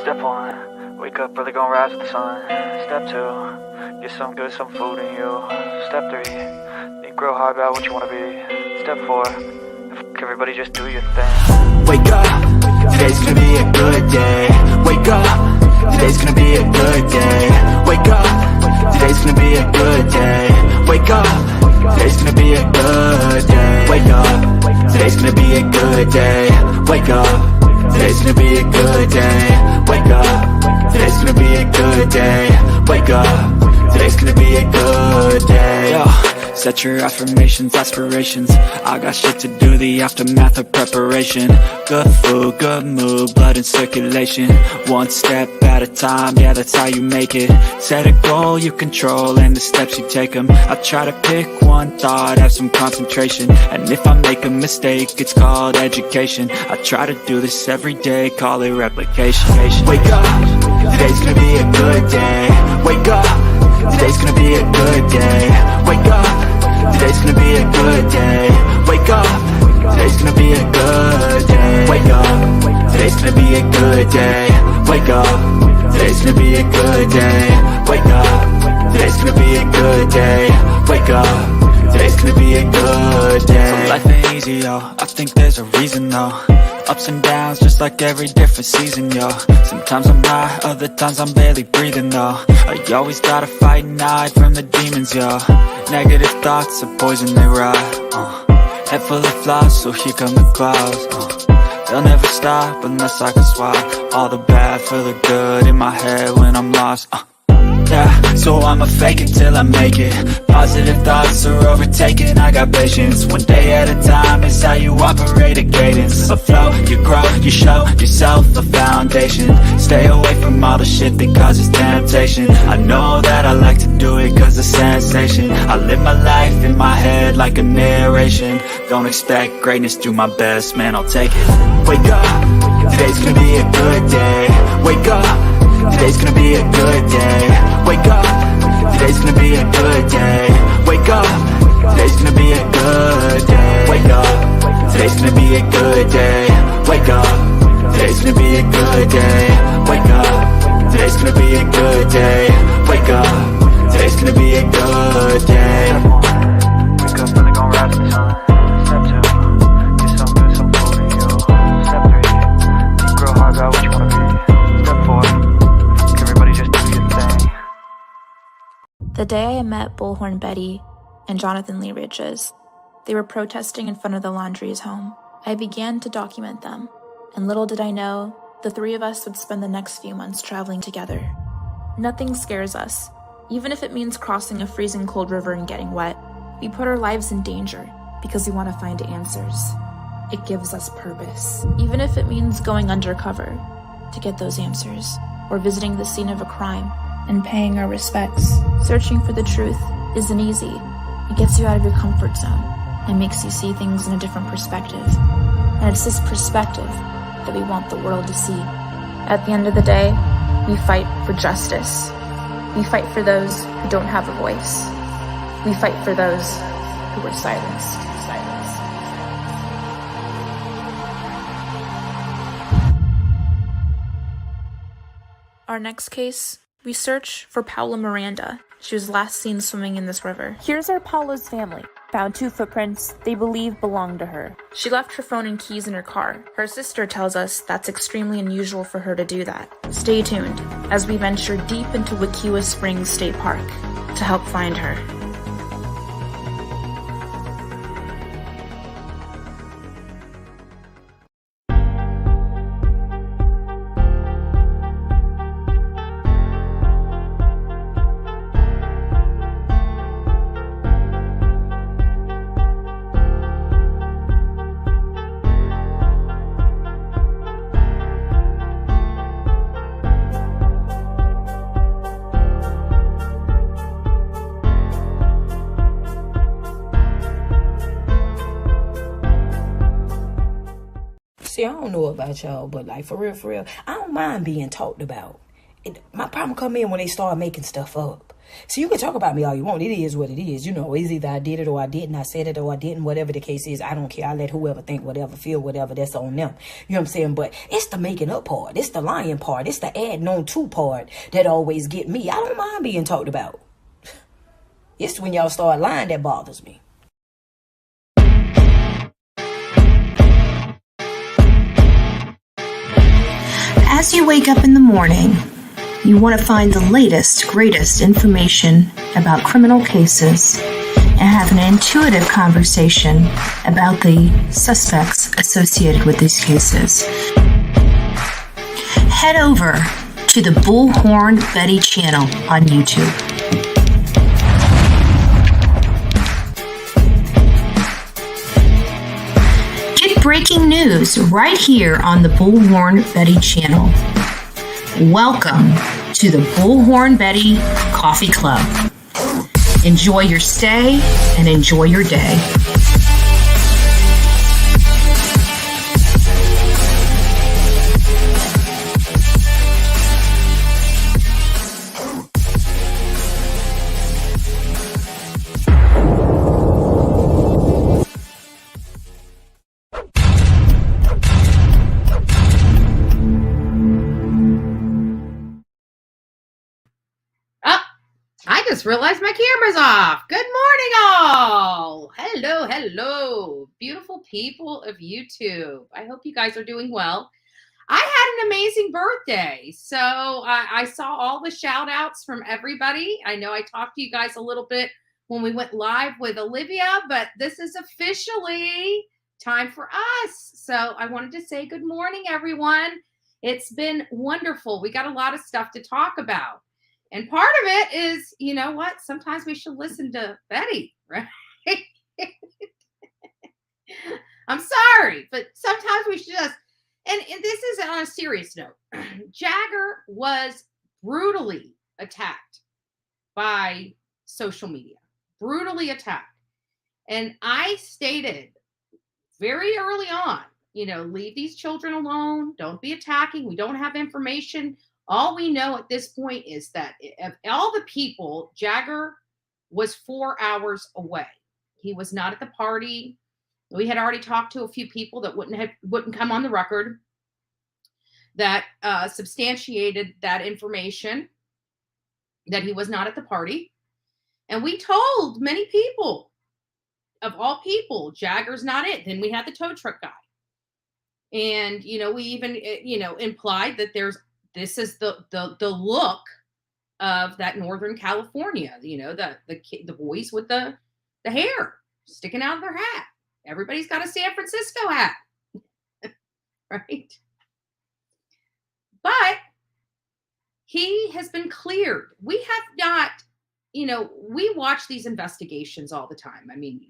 Step 1, wake up early, gonna rise with the sun. Step 2, get some good, some food in you. Step 3, think real hard about what you wanna be. Step 4, everybody just do your thing. Wake up, today's gonna be a good day. Wake up, today's gonna be a good day. Wake up, today's gonna be a good day. Wake up, today's gonna be a good day. Wake up, today's gonna be a good day. Wake up, today's gonna be a good day. Wake up, today's gonna be a good day. Wake up, today's gonna be a good day. Yo, set your affirmations, aspirations. I got shit to do, the aftermath of preparation. Good food, good mood, blood in circulation. One step at a time, yeah, that's how you make it. Set a goal you control and the steps you take them. I try to pick one thought, have some concentration. And if I make a mistake, it's called education. I try to do this every day, call it replication. Wake up, today's gonna be a good day. Wake up, today's gonna be a good day. Wake up, today's gonna be a good day. Wake up, today's gonna be a good day. Wake up, today's gonna be a good day. Wake up, today's gonna be a good day. Wake up, today's gonna be a good day. Wake up, today's gonna be a good day. So life ain't easy, yo, I think there's a reason though. Ups and downs, just like every different season, yo. Sometimes I'm high, other times I'm barely breathing, though. I always gotta fight and hide from the demons, yo. Negative thoughts are poison, they rot. Head full of flies, so here come the clouds. They'll never stop unless I can swap all the bad for the good in my head when I'm lost. Yeah, so I'ma fake it till I make it. Positive thoughts are overtaken, I got patience. One day at a time is how you operate a cadence. A flow, you grow, you show yourself a foundation. Stay away from all the shit that causes temptation. I know that I like to do it cause it's sensation. I live my life in my head like a narration. Don't expect greatness, do my best, man, I'll take it. Wake up, today's gonna be a good day. Wake up, today's gonna be a good day. Wake up, today's gonna be a good day. Wake up, today's gonna be a good day. Wake up, today's gonna be a good day. Wake up, today's gonna be a good day. Wake up, today's gonna be a good day. Wake up, today's gonna be a good day. Wake up early, gonna rise with the sun. Step 2, get some good, some food in you. Step 3, think real hard about what you wanna be. Step 4, everybody just do your thing. The day I met Bullhorn Betty and Jonathan Lee Ridges, they were protesting in front of the Laundries home. I began to document them, and little did I know, the three of us would spend the next few months traveling together. Nothing scares us, even if it means crossing a freezing cold river and getting wet. We put our lives in danger because we want to find answers. It gives us purpose, even if it means going undercover to get those answers, or visiting the scene of a crime and paying our respects. Searching for the truth isn't easy. It gets you out of your comfort zone and makes you see things in a different perspective. And it's this perspective that we want the world to see. At the end of the day, we fight for justice. We fight for those who don't have a voice. We fight for those who were silenced. Our next case, we search for Paula Miranda. She was last seen swimming in this river. Here's our Paula's family. Found 2 footprints they believe belonged to her. She left her phone and keys in her car. Her sister tells us that's extremely unusual for her to do that. Stay tuned as we venture deep into Wekiwa Springs State Park to help find her. See, I don't know about y'all, but like for real, I don't mind being talked about. My problem come in when they start making stuff up. So you can talk about me all you want. It is what it is. You know, it's either I did it or I didn't. I said it or I didn't. Whatever the case is, I don't care. I let whoever think whatever, feel whatever. That's on them. You know what I'm saying? But it's the making up part. It's the lying part. It's the adding on to part that always get me. I don't mind being talked about. It's when y'all start lying that bothers me. As you wake up in the morning, you want to find the latest, greatest information about criminal cases and have an intuitive conversation about the suspects associated with these cases. Head over to the Bullhorn Betty channel on YouTube. Get breaking news right here on the Bullhorn Betty channel. Welcome to the Bullhorn Betty Coffee Club. Enjoy your stay and enjoy your day. I just realized my camera's off. Good morning, all. Hello, beautiful people of YouTube. I hope you guys are doing well. I had an amazing birthday. So I saw all the shout outs from everybody. I know I talked to you guys a little bit when we went live with Olivia, but this is officially time for us. So I wanted to say good morning, everyone. It's been wonderful. We got a lot of stuff to talk about. And part of it is, you know what? Sometimes we should listen to Betty, right? I'm sorry, but sometimes we should just, and this is on a serious note. Jagger was brutally attacked by social media, brutally attacked. And I stated very early on, leave these children alone. Don't be attacking. We don't have information. All we know at this point is that of all the people, Jagger was 4 hours away. He was not at the party. We had already talked to a few people that wouldn't come on the record that substantiated that information that he was not at the party. And we told many people, of all people, Jagger's not it. Then we had the tow truck guy. And, we even, implied that this is the look of that Northern California, the boys with the hair sticking out of their hat. Everybody's got a San Francisco hat, right? But he has been cleared. We have not, we watch these investigations all the time. I mean,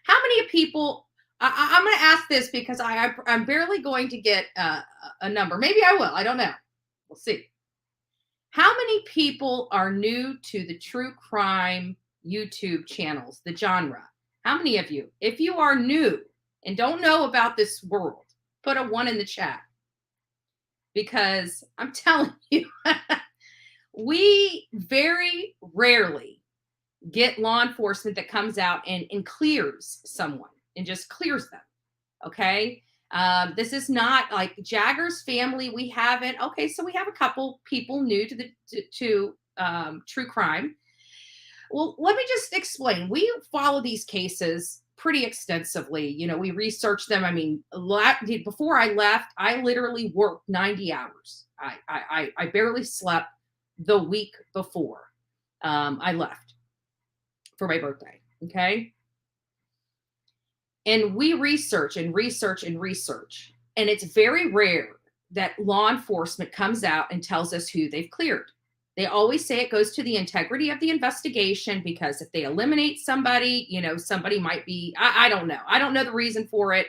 how many people, I'm going to ask this because I'm barely going to get a number. Maybe I will. I don't know. We'll see. How many people are new to the true crime YouTube channels, the genre? How many of you? If you are new and don't know about this world, put a 1 in the chat. Because I'm telling you, we very rarely get law enforcement that comes out and clears someone and just clears them. Okay? This is not like Jagger's family. We haven't. Okay, so we have a couple people new to true crime. Well, let me just explain. We follow these cases pretty extensively. We research them. I mean, before I left, I literally worked 90 hours. I barely slept the week before I left for my birthday. Okay. And we research and research and research. And it's very rare that law enforcement comes out and tells us who they've cleared. They always say it goes to the integrity of the investigation, because if they eliminate somebody, somebody might be, I don't know. I don't know the reason for it.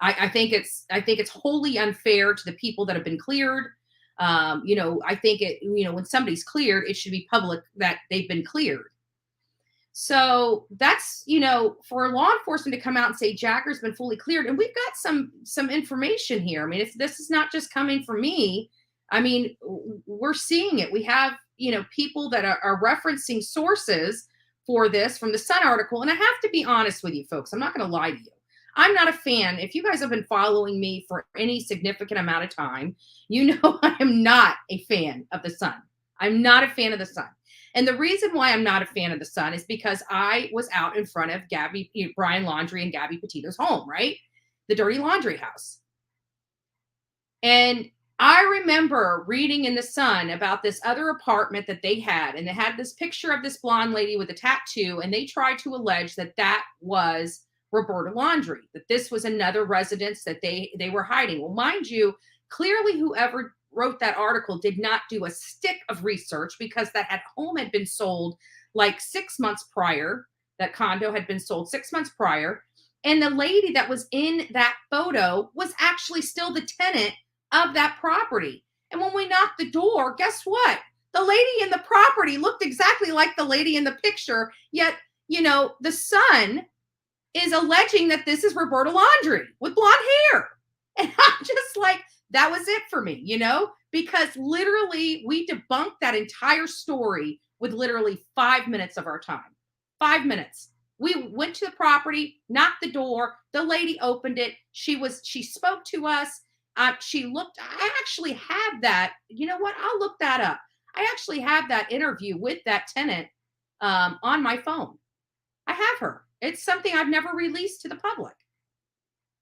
I think it's wholly unfair to the people that have been cleared. I think when somebody's cleared, it should be public that they've been cleared. So that's, for law enforcement to come out and say Jagger's been fully cleared. And we've got some information here. I mean, this is not just coming from me. I mean, we're seeing it. We have, people that are referencing sources for this from the Sun article. And I have to be honest with you folks. I'm not going to lie to you. I'm not a fan. If you guys have been following me for any significant amount of time, you know I am not a fan of the Sun. I'm not a fan of the Sun. And the reason why I'm not a fan of the Sun is because I was out in front of Brian Laundrie and Gabby Petito's home, right? The Dirty Laundry House. And I remember reading in the Sun about this other apartment that they had, and they had this picture of this blonde lady with a tattoo, and they tried to allege that that was Roberta Laundrie, that this was another residence that they were hiding. Well, mind you, clearly whoever wrote that article did not do a stick of research, because that home had been sold like 6 months prior. That condo had been sold 6 months prior. And the lady that was in that photo was actually still the tenant of that property. And when we knocked the door, guess what? The lady in the property looked exactly like the lady in the picture. Yet, the Sun is alleging that this is Roberta Laundrie with blonde hair. And I'm just like, that was it for me, because literally we debunked that entire story with literally 5 minutes of our time. 5 minutes. We went to the property, knocked the door. The lady opened it. She spoke to us. She looked, I actually have that. You know what? I'll look that up. I actually have that interview with that tenant on my phone. I have her. It's something I've never released to the public.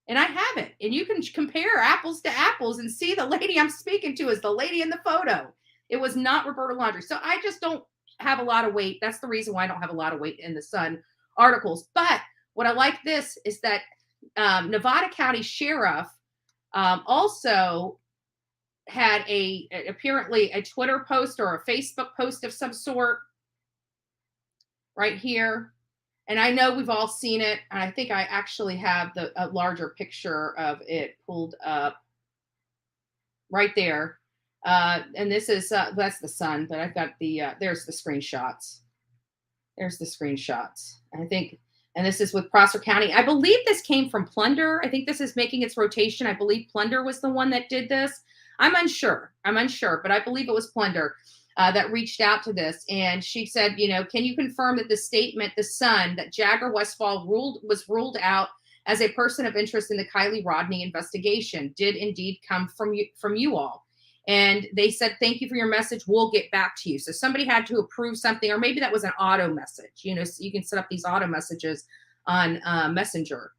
And I have it. And you can compare apples to apples and see the lady I'm speaking to is the lady in the photo. It was not Roberta Laundrie. So I just don't have a lot of weight. That's the reason why I don't have a lot of weight in the Sun articles. But what I like this is that Nevada County Sheriff also had apparently a Twitter post or a Facebook post of some sort right here. And I know we've all seen it. And I think I actually have a larger picture of it pulled up right there. And this is, that's the Sun, but I've got there's the screenshots. There's the screenshots. I think, and this is with Prosser County. I believe this came from Plunder. I think this is making its rotation. I believe Plunder was the one that did this. I'm unsure, but I believe it was Plunder that reached out to this. And she said, can you confirm that the statement, the Sun, that Jagger Westfall was ruled out as a person of interest in the Kiely Rodni investigation did indeed come from you all? And they said, thank you for your message. We'll get back to you. So somebody had to approve something, or maybe that was an auto message. So you can set up these auto messages on Messenger.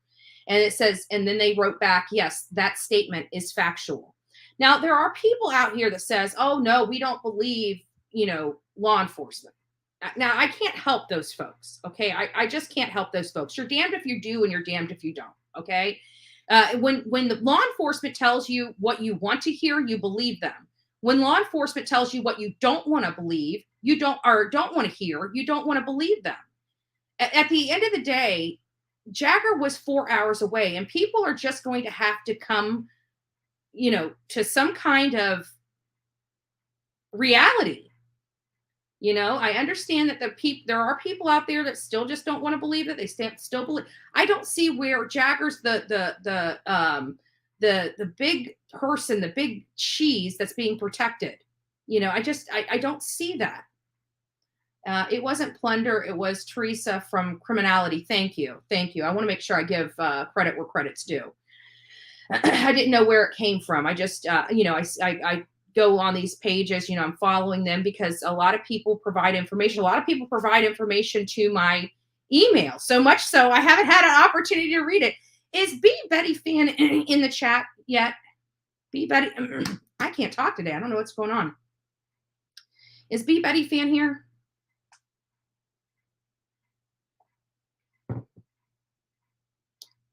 And it says, and then they wrote back, yes, that statement is factual. Now, there are people out here that says, oh, no, we don't believe, law enforcement. Now, I can't help those folks. Okay. I just can't help those folks. You're damned if you do and you're damned if you don't. Okay. When the law enforcement tells you what you want to hear, you believe them. When law enforcement tells you what you don't want to believe, you don't want to hear, you don't want to believe them. At the end of the day, Jagger was 4 hours away, and people are just going to have to come, to some kind of reality. I understand that there are people out there that still just don't want to believe it. They still believe. I don't see where Jagger's the big person, the big cheese that's being protected. I don't see that. It wasn't Plunder. It was Teresa from Criminality. Thank you. I want to make sure I give credit where credit's due. I didn't know where it came from. I just, I go on these pages, I'm following them because a lot of people provide information. A lot of people provide information to my email, so much so I haven't had an opportunity to read it. Is B Betty Fan in the chat yet? B Betty, I can't talk today. I don't know what's going on. Is B Betty Fan here?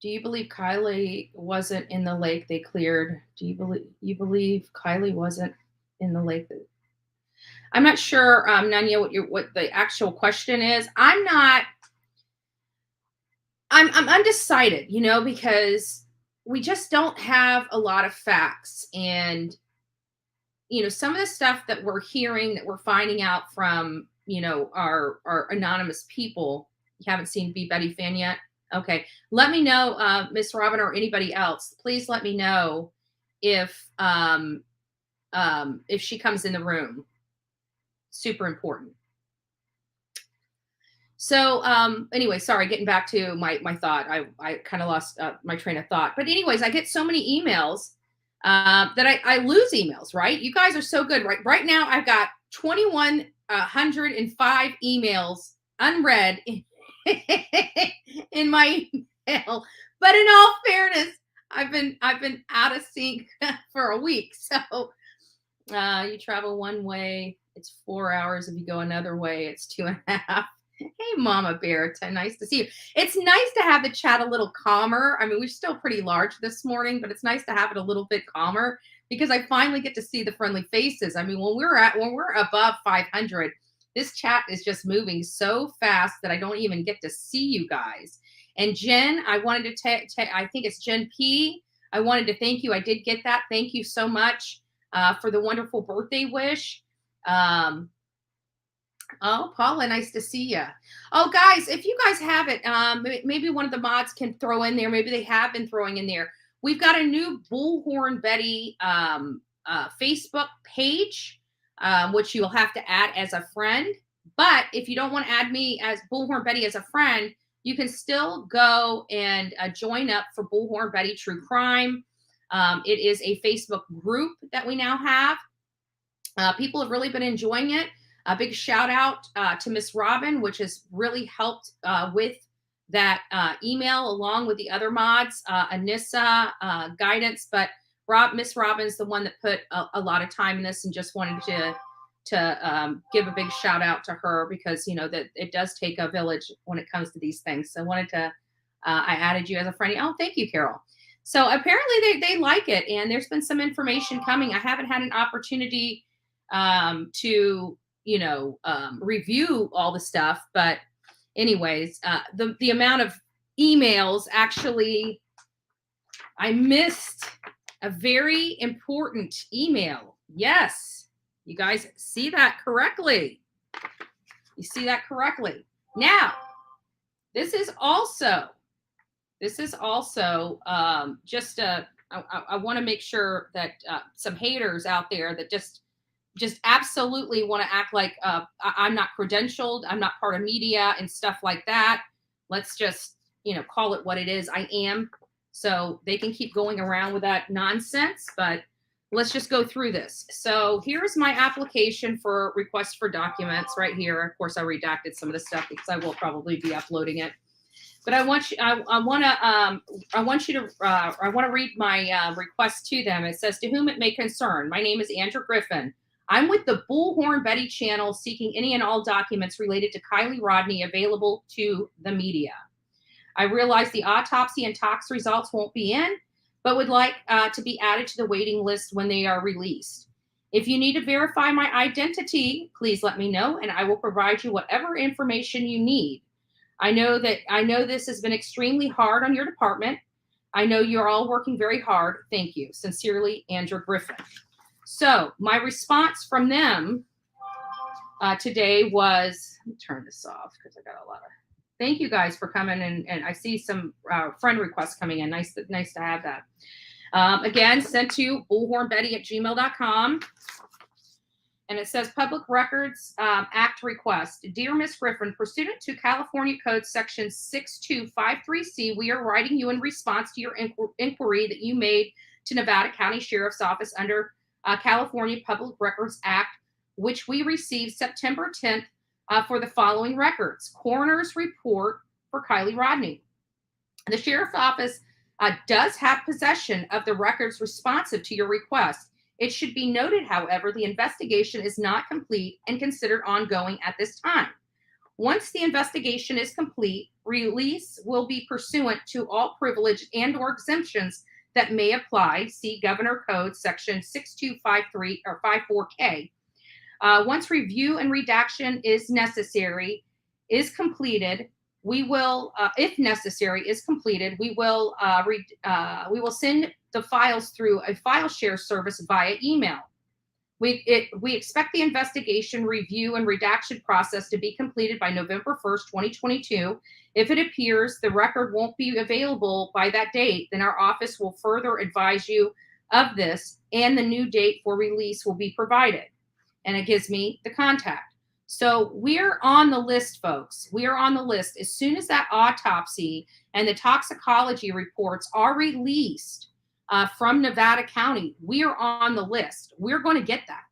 Do you believe Kiely wasn't in the lake they cleared? Do you believe Kiely wasn't in the lake? I'm not sure, Nanya, what the actual question is. I'm undecided, because we just don't have a lot of facts. And, some of the stuff that we're hearing, that we're finding out from, our anonymous people. You haven't seen B Betty Fan yet? Okay. Let me know, Miss Robin or anybody else, please let me know if if she comes in the room. Super important. So anyway, sorry, getting back to my thought. I kind of lost my train of thought. But anyways, I get so many emails that I lose emails, right? You guys are so good. Right now, I've got 2,105 emails unread in my email. But in all fairness, I've been out of sync for a week. So you travel one way, it's 4 hours. If you go another way, it's 2.5. Hey, Mama Bear, nice to see you. It's nice to have the chat a little calmer. I mean, we're still pretty large this morning, but it's nice to have it a little bit calmer because I finally get to see the friendly faces. I mean, when we're above 500, this chat is just moving so fast that I don't even get to see you guys. And Jen, I wanted to I think it's Jen P. I wanted to thank you. I did get that. Thank you so much for the wonderful birthday wish. Oh, Paula, nice to see you. Oh, guys, if you guys have it, maybe one of the mods can throw in there. Maybe they have been throwing in there. We've got a new Bullhorn Betty Facebook page, which you'll have to add as a friend. But if you don't want to add me as Bullhorn Betty as a friend, you can still go and join up for Bullhorn Betty True Crime. It is a Facebook group that we now have. People have really been enjoying it. A big shout out to Miss Robin, which has really helped with that email along with the other mods, Anissa, guidance. But Miss Robin's the one that put a lot of time in this, and just wanted to give a big shout out to her because, you know, that it does take a village when it comes to these things. So I wanted to, I added you as a friend. Oh, thank you, Carol. So apparently they like it, and there's been some information coming. I haven't had an opportunity to review all the stuff, but anyways, the amount of emails, actually, I missed a very important email. Yes, you guys see that correctly. You see that correctly. Now, this is also just I want to make sure that some haters out there that just absolutely want to act like I'm not credentialed, I'm not part of media and stuff like that. Let's just, call it what it is. I am. So they can keep going around with that nonsense, but let's just go through this. So here's my application for request for documents right here. Of course, I redacted some of the stuff because I will probably be uploading it. But I want to read my request to them. It says, to whom it may concern, my name is Andrew Griffin. I'm with the Bullhorn Betty channel seeking any and all documents related to Kiely Rodni available to the media. I realize the autopsy and tox results won't be in, but would like to be added to the waiting list when they are released. If you need to verify my identity, please let me know, and I will provide you whatever information you need. I know this has been extremely hard on your department. I know you're all working very hard. Thank you. Sincerely, Andrew Griffin. So my response from them today was, let me turn this off because I got a lot of, thank you guys for coming, and I see some friend requests coming in. Nice to have that. Again, sent to bullhornbetty@gmail.com. And it says, Public Records Act request. Dear Ms. Griffin, pursuant to California Code Section 6253C, we are writing you in response to your inquiry that you made to Nevada County Sheriff's Office under California Public Records Act, which we received September 10th for the following records. Coroner's report for Kiely Rodni. The Sheriff's Office does have possession of the records responsive to your request. It should be noted, however, the investigation is not complete and considered ongoing at this time. Once the investigation is complete, release will be pursuant to all privilege and/or exemptions that may apply. See Governor Code Section 6253 or 54K. Once review and redaction is completed, we will, if necessary, is completed, we will send the files through a file share service via email. We expect the investigation, review, and redaction process to be completed by November 1st, 2022. If it appears the record won't be available by that date, then our office will further advise you of this, and the new date for release will be provided. And it gives me the contact. So we're on the list, folks. We are on the list. As soon as that autopsy and the toxicology reports are released from Nevada County, we are on the list. We're going to get that.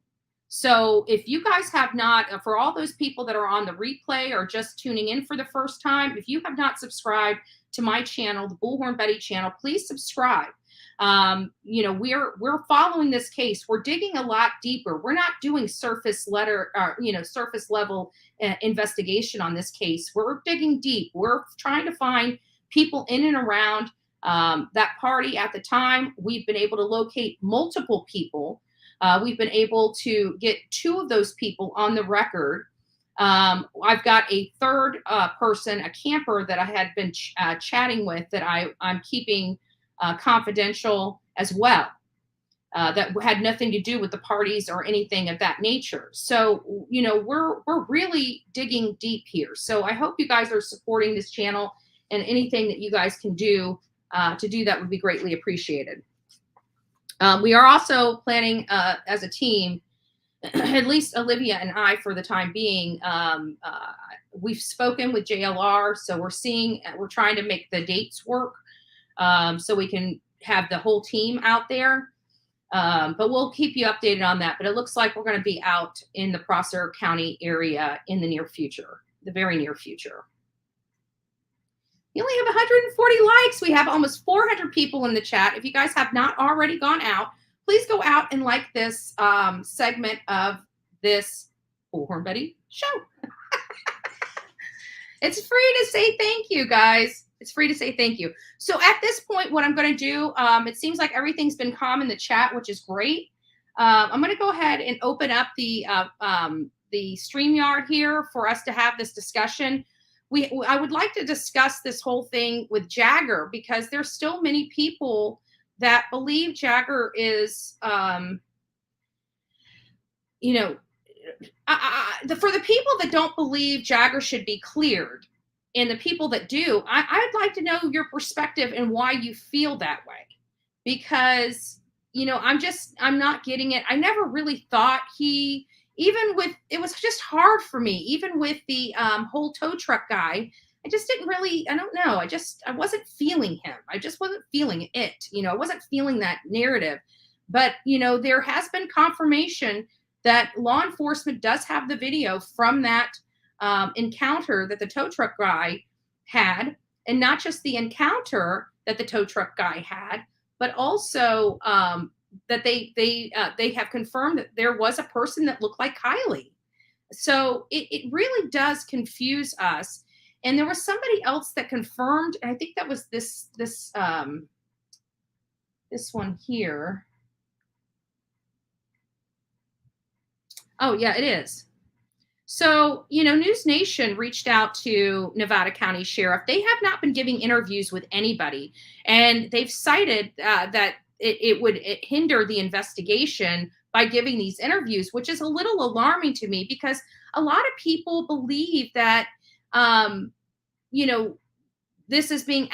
So if you guys have not, for all those people that are on the replay or just tuning in for the first time, if you have not subscribed to my channel, the Bullhorn Betty channel, please subscribe. We're following this case. We're digging a lot deeper. We're not doing surface level investigation on this case. We're digging deep. We're trying to find people in and around that party at the time. We've been able to locate multiple people. We've been able to get 2 of those people on the record. I've got a third person, a camper that I had been chatting with that I'm keeping confidential as well, that had nothing to do with the parties or anything of that nature. So, we're really digging deep here. So I hope you guys are supporting this channel, and anything that you guys can do to do that would be greatly appreciated. We are also planning as a team, at least Olivia and I, for the time being, we've spoken with JLR. So we're trying to make the dates work so we can have the whole team out there. But we'll keep you updated on that. But it looks like we're going to be out in the Prosser County area in the near future, the very near future. We only have 140 likes. We have almost 400 people in the chat. If you guys have not already gone out, please go out and like this segment of this Bullhorn Betty show. It's free to say thank you, guys. It's free to say thank you. So at this point, what I'm going to do, it seems like everything's been calm in the chat, which is great. I'm going to go ahead and open up the StreamYard here for us to have this discussion. I would like to discuss this whole thing with Jagger, because there's still many people that believe Jagger is, for the people that don't believe Jagger should be cleared, and the people that do, I'd like to know your perspective and why you feel that way. Because, I'm not getting it. I never really thought it was just hard for me, even with the whole tow truck guy. I just didn't really, I don't know. I wasn't feeling him. I just wasn't feeling it. I wasn't feeling that narrative. But, there has been confirmation that law enforcement does have the video from that encounter that the tow truck guy had. And not just the encounter that the tow truck guy had, but also that they have confirmed that there was a person that looked like Kiely. So it really does confuse us. And there was somebody else that confirmed, and I think that was this one here. Oh yeah, it is. So, News Nation reached out to Nevada County Sheriff. They have not been giving interviews with anybody, and they've cited that it would hinder the investigation by giving these interviews, which is a little alarming to me, because a lot of people believe that, this is being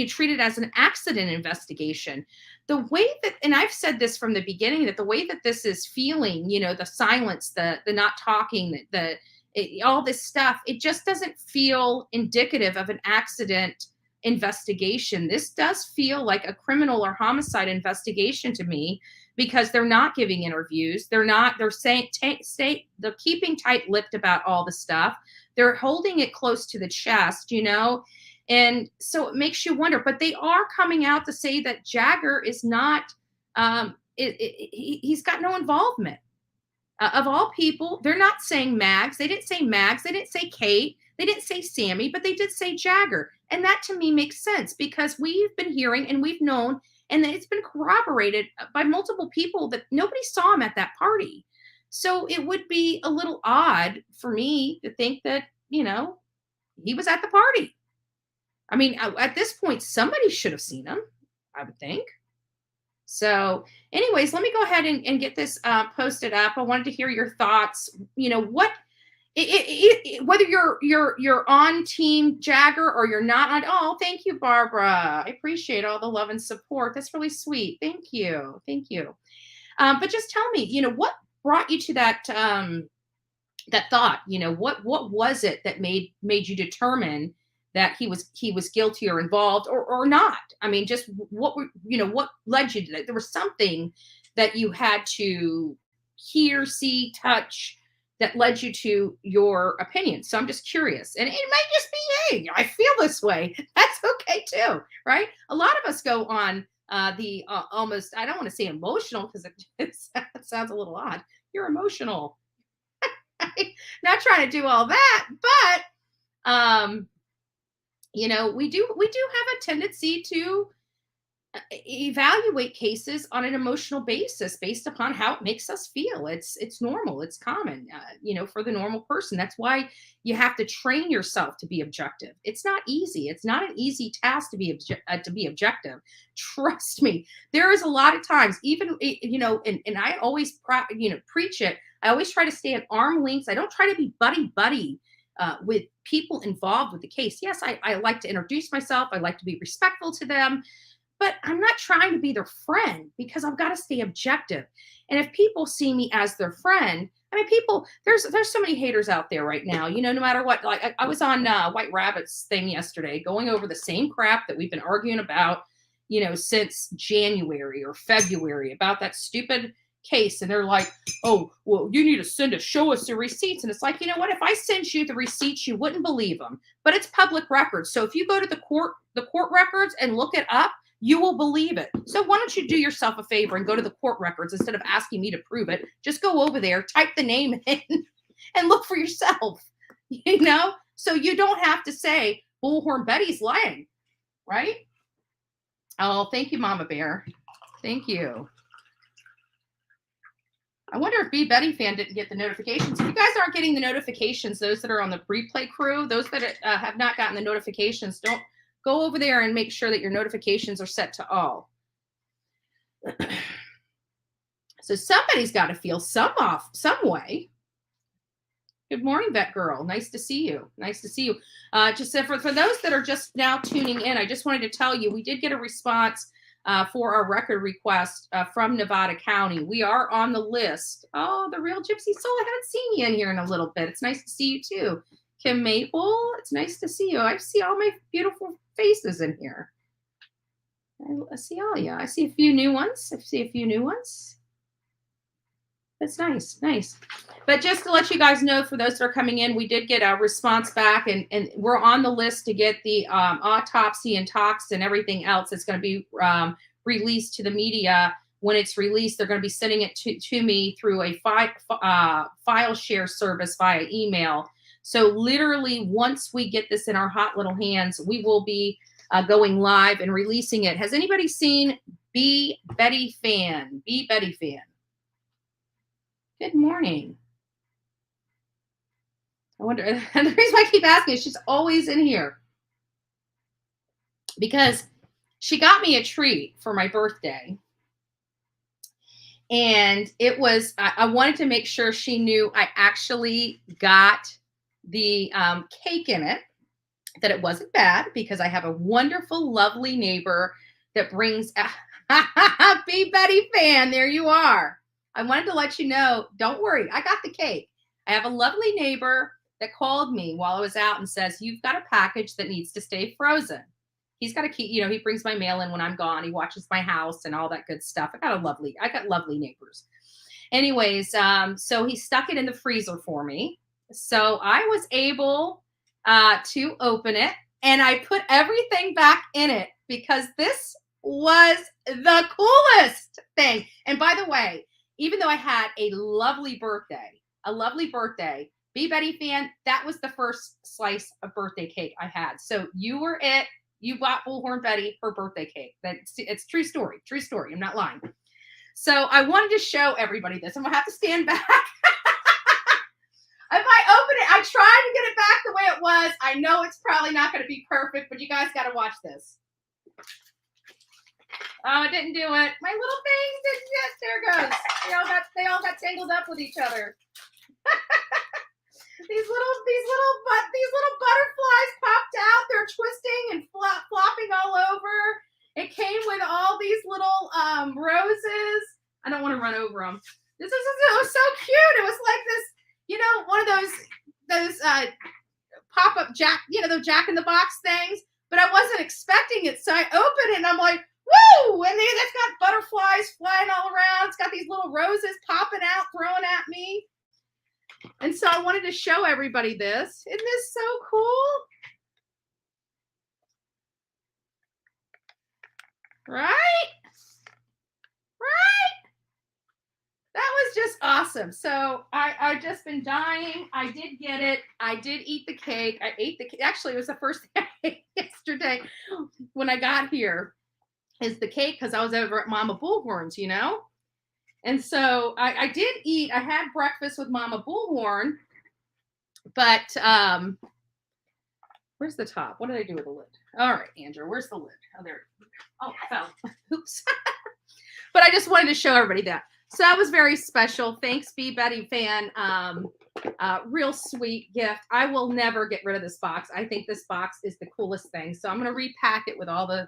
treated as an accident investigation. The way that, and I've said this from the beginning, that the way that this is feeling, the silence, the not talking, all this stuff, it just doesn't feel indicative of an accident investigation. This does feel like a criminal or homicide investigation to me, because they're not giving interviews. They're saying, they're keeping tight-lipped about all the stuff. They're holding it close to the chest, And so it makes you wonder, but they are coming out to say that Jagger is not, he's got no involvement. Of all people, they're not saying Mags. They didn't say Mags. They didn't say Kate. They didn't say Sammy, but they did say Jagger. And that to me makes sense, because we've been hearing and we've known, and it's been corroborated by multiple people, that nobody saw him at that party. So it would be a little odd for me to think that, he was at the party. I mean, at this point, somebody should have seen him, I would think. So anyways, let me go ahead and get this posted up. I wanted to hear your thoughts. What whether you're on Team Jagger or you're not on. Oh, thank you, Barbara. I appreciate all the love and support. That's really sweet. Thank you. But just tell me, what brought you to that that thought? What was it that made you determine that he was guilty or involved or not? I mean, just what led you to that? There was something that you had to hear, see, touch that led you to your opinion. So I'm just curious. And it might just be, hey, I feel this way. That's okay too, right? A lot of us go on the almost, I don't want to say emotional because it sounds a little odd. You're emotional. Not trying to do all that, but we do have a tendency to evaluate cases on an emotional basis based upon how it makes us feel. It's normal. It's common, for the normal person. That's why you have to train yourself to be objective. It's not easy. It's not an easy task to be objective. Trust me. There is a lot of times, even, and I always, preach it. I always try to stay at arm's length. I don't try to be buddy with people involved with the case. Yes, I like to introduce myself. I like to be respectful to them. But I'm not trying to be their friend because I've got to stay objective. And if people see me as their friend, I mean, there's so many haters out there right now, no matter what. Like I was on White Rabbit's thing yesterday, going over the same crap that we've been arguing about, since January or February about that stupid case. And they're like, oh, well, you need to show us the receipts. And it's like, you know what? If I sent you the receipts, you wouldn't believe them. But it's public records. So if you go to the court records and look it up, you will believe it. So why don't you do yourself a favor and go to the court records instead of asking me to prove it? Just go over there, type the name in, and look for yourself. So you don't have to say Bullhorn Betty's lying, right? Oh, thank you, Mama Bear. Thank you. I wonder if B Betty fan didn't get the notifications. If you guys aren't getting the notifications, those that are on the replay crew, those that have not gotten the notifications, don't. Go over there and make sure that your notifications are set to all. So somebody's got to feel some way. Good morning, Vet Girl. Nice to see you. Just for those that are just now tuning in, I just wanted to tell you, we did get a response for our record request from Nevada County. We are on the list. Oh, the real Gypsy Soul. I haven't seen you in here in a little bit. It's nice to see you too. Kim Maple, it's nice to see you. I see all my beautiful faces in here. I see all you. I see a few new ones. That's nice. But just to let you guys know, for those that are coming in, we did get a response back, and we're on the list to get the autopsy and tox and everything else that's going to be released to the media. When it's released, they're going to be sending it to me through a file share service via email. So literally, once we get this in our hot little hands, we will be going live and releasing it. Has anybody seen B Betty Fan? Good morning. I wonder, and the reason why I keep asking is she's always in here because she got me a treat for my birthday. And it was, I wanted to make sure she knew I actually got the cake in it, that it wasn't bad, because I have a wonderful, lovely neighbor that brings B Betty Fan. There you are. I wanted to let you know, don't worry, I got the cake. I have a lovely neighbor that called me while I was out and says, you've got a package that needs to stay frozen. He's got a key, he brings my mail in when I'm gone. He watches my house and all that good stuff. I got lovely neighbors. Anyways, so he stuck it in the freezer for me. So I was able to open it, and I put everything back in it because this was the coolest thing. And by the way, even though I had a lovely birthday, B Betty Fan, that was the first slice of birthday cake I had. So you were it. You bought Bullhorn Betty her birthday cake. It's true story. I'm not lying. So I wanted to show everybody this. I'm gonna have to stand back. If I open it, I tried to get it back the way it was. I know it's probably not going to be perfect, but you guys got to watch this. Oh, it didn't do it. My little thing didn't get. There it goes. They all got tangled up with each other. These little butterflies popped out. They're twisting and flopping all over. It came with all these little roses. I don't want to run over them. It was so cute. It was like this, one of those pop-up Jack, the Jack in the Box things. But I wasn't expecting it, so I opened it and I'm like, woo! And it's got butterflies flying all around. It's got these little roses popping out, throwing at me. And so I wanted to show everybody this. Isn't this so cool? Right? That was just awesome. So I've just been dying. I did get it. I did eat the cake. I ate the cake. Actually, it was the first thing I ate yesterday when I got here is the cake because I was over at Mama Bullhorn's, And so I did eat. I had breakfast with Mama Bullhorn. But where's the top? What did I do with the lid? All right, Andrew, where's the lid? Oh, there. Oh, I fell. Oops. But I just wanted to show everybody that. So that was very special. Thanks, B. Betty fan. Real sweet gift. I will never get rid of this box. I think this box is the coolest thing. So I'm going to repack it with all the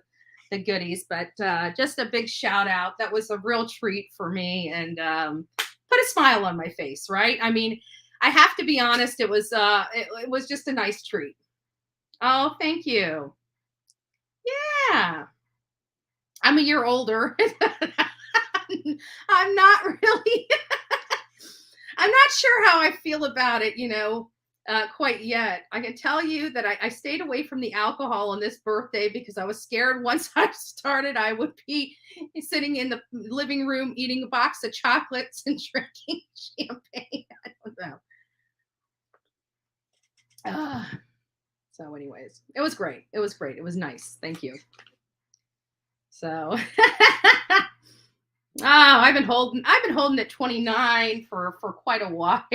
goodies. But just a big shout out. That was a real treat for me and put a smile on my face, right? I mean, I have to be honest. It was just a nice treat. Oh, thank you. Yeah. I'm a year older. I'm not really, I'm not sure how I feel about it, quite yet. I can tell you that I stayed away from the alcohol on this birthday because I was scared once I started, I would be sitting in the living room eating a box of chocolates and drinking champagne. I don't know. So anyways, it was great. It was great. It was nice. Thank you. So, I've been holding at 29 for quite a while.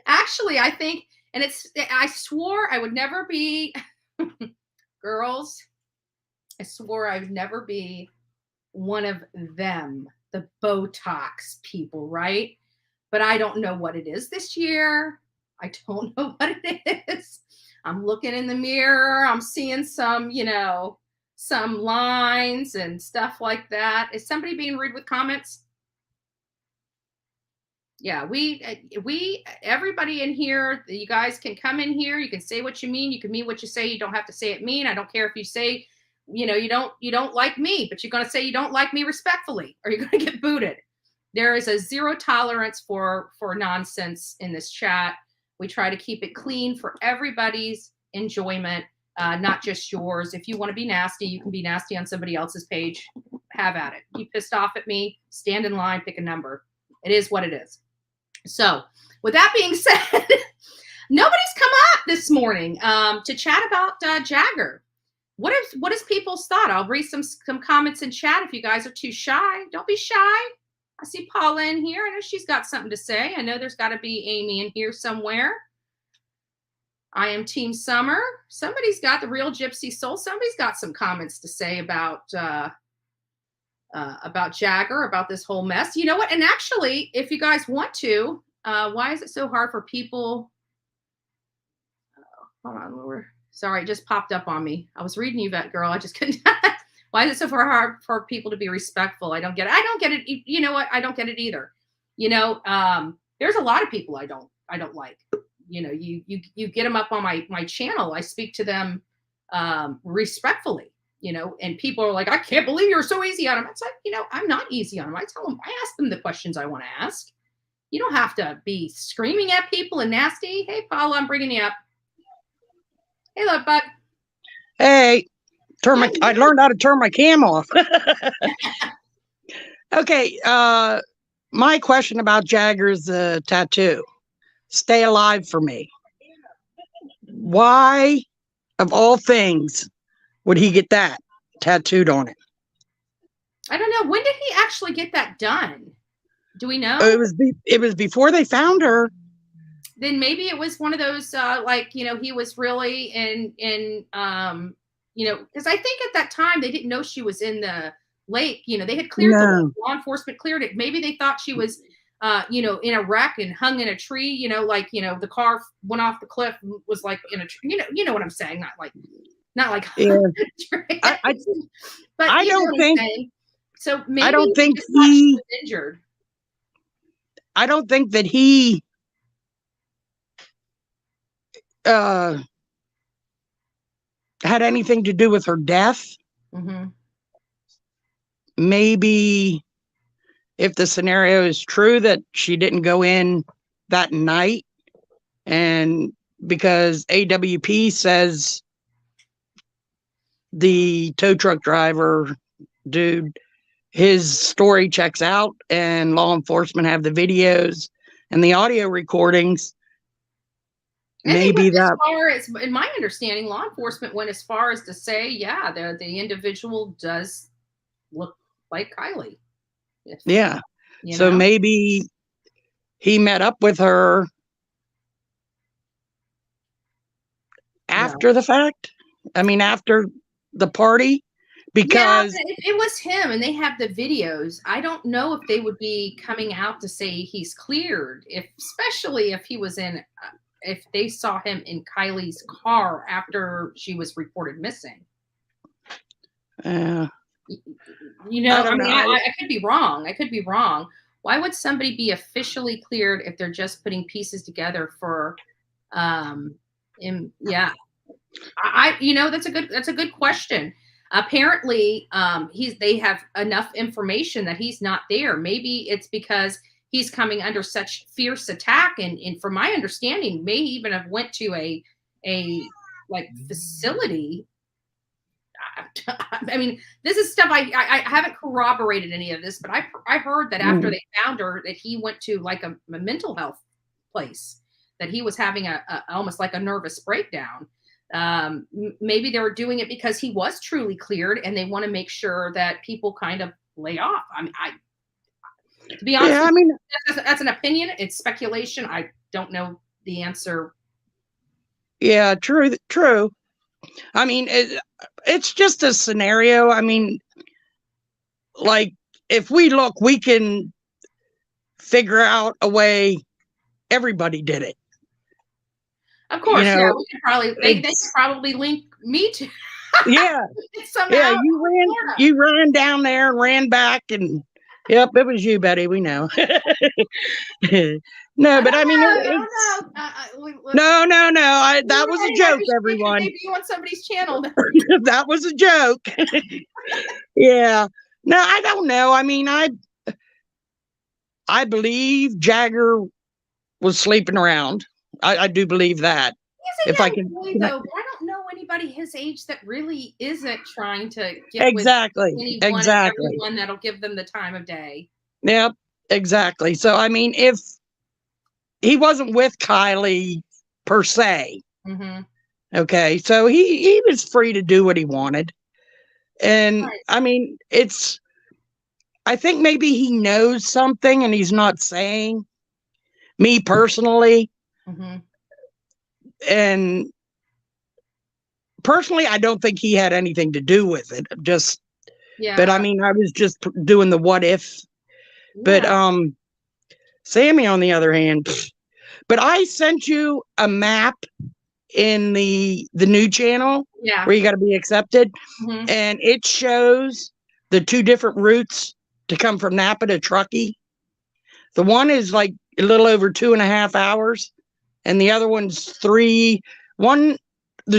Actually, I think, and I swore I would never be, girls, I swore I would never be one of them, the Botox people, right? But I don't know what it is this year. I don't know what it is. I'm looking in the mirror. I'm seeing some lines and stuff like that. Is somebody being rude with comments? Yeah, everybody in here, you guys can come in here. You can say what you mean. You can mean what you say. You don't have to say it mean. I don't care if you say, you don't like me, but you're going to say you don't like me respectfully, or you're going to get booted. There is a zero tolerance for nonsense in this chat. We try to keep it clean for everybody's enjoyment. Not just yours. If you want to be nasty, you can be nasty on somebody else's page. Have at it. You pissed off at me, stand in line, pick a number. It is what it is. So with that being said, nobody's come up this morning to chat about Jagger. What is people's thought? I'll read some comments in chat if you guys are too shy. Don't be shy. I see Paula in here. I know she's got something to say. I know there's got to be Amy in here somewhere. I am Team Summer. Somebody's got the real Gypsy Soul. Somebody's got some comments to say about Jagger, about this whole mess. You know what? And actually, if you guys want to, why is it so hard for people? Hold on, sorry, it just popped up on me. I was reading you, Vet Girl. I just couldn't. Why is it so hard for people to be respectful? I don't get it. I don't get it. You know what? I don't get it either. There's a lot of people I don't like. You get them up on my channel. I speak to them respectfully, and people are like, I can't believe you're so easy on them. It's like, I'm not easy on them. I ask them the questions I want to ask. You don't have to be screaming at people and nasty. Hey, Paula, I'm bringing you up. Hey, love bug. Hey, I learned how to turn my cam off. Okay. My question about Jagger's tattoo. Stay alive for me. Why, of all things, would he get that tattooed on it? I don't know. When did he actually get that done? Do we know? It was before they found her. Then maybe it was one of those, he was really in because I think at that time they didn't know she was in the lake. They had cleared the law enforcement cleared it. Maybe they thought she was in a wreck and hung in a tree, the car went off the cliff and was like in a tree. You know what I'm saying? Not like Yeah. hung in a tree. But I you know don't what I'm think. saying. So maybe I don't think just thought she was injured. I don't think that he had anything to do with her death. Mm-hmm. Maybe if the scenario is true that she didn't go in that night, and because AWP says the tow truck driver dude, his story checks out, and law enforcement have the videos and the audio recordings. And Maybe they went that. as far as, in my understanding, law enforcement went as far as to say, yeah, the individual does look like Kiely. Yeah. So maybe he met up with her after the fact. I mean, after the party, because it was him, and they have the videos. I don't know if they would be coming out to say he's cleared, especially if he was if they saw him in Kiely's car after she was reported missing. I could be wrong. I could be wrong. Why would somebody be officially cleared if they're just putting pieces together for, that's a good question. Apparently, they have enough information that he's not there. Maybe it's because he's coming under such fierce attack, and from my understanding, may even have went to a facility. I mean, this is stuff I haven't corroborated any of this, but I heard that after they found her, that he went to like a mental health place, that he was having almost like a nervous breakdown. Maybe they were doing it because he was truly cleared, and they want to make sure that people kind of lay off. I mean, to be honest, that's an opinion. It's speculation. I don't know the answer. Yeah, true. I mean, it's just a scenario. I mean, like, if we look, we can figure out a way everybody did it. Of course, we could probably they could probably link me to. Yeah. Somehow. Yeah, you ran down there and ran back, and yep, it was you, Betty. We know. No, but I mean, no. That was a joke, everyone. Maybe you on somebody's channel. That was a joke. Yeah. No, I don't know. I mean, I believe Jagger was sleeping around. I do believe that. He's a young boy, though, but I don't know anybody his age that really isn't trying to get with anyone and everyone that'll give them the time of day. Yep, exactly. So, I mean, if he wasn't with Kiely per se, okay, so he was free to do what he wanted. And, I mean, I think maybe he knows something and he's not saying. Me personally, and personally, I don't think he had anything to do with it. But I mean, I was just doing the what if. But Sammy, on the other hand, but I sent you a map in the new channel where you got to be accepted, and it shows the two different routes to come from Napa to Truckee. The one is like a little over 2.5 hours, and the other one's the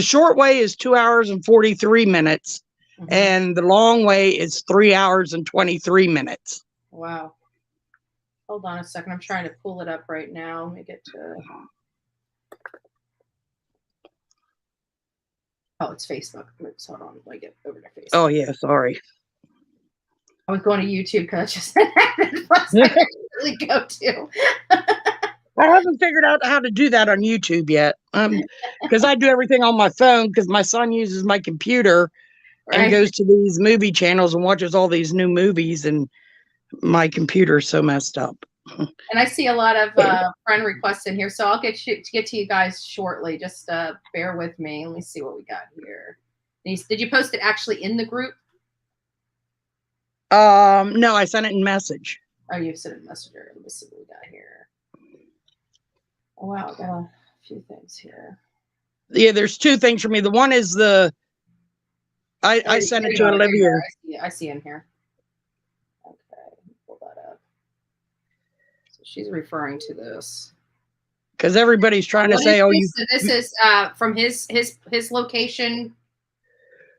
short way is 2 hours and 43 minutes, and the long way is 3 hours and 23 minutes. Wow. Hold on a second. I'm trying to pull it up right now. Let me get to. Oh, it's Facebook. Oops, hold on. Let me get over to Facebook. Oh, yeah. Sorry. I was going to YouTube because just I really go to. I haven't figured out how to do that on YouTube yet, because I do everything on my phone, because my son uses my computer and goes to these movie channels and watches all these new movies, and my computer's so messed up. And I see a lot of friend requests in here, so I'll get to you guys shortly. Just bear with me. Let me see what we got here. Did you post it actually in the group? No, I sent it in message. Oh, you've sent a messenger. Let me see what we got here. Oh, wow, got a few things here. Yeah, there's two things for me. The one is I sent it to Olivia. I see him here. Okay, pull that up. So she's referring to this. Because everybody's trying to say, "Oh, So this is from his location."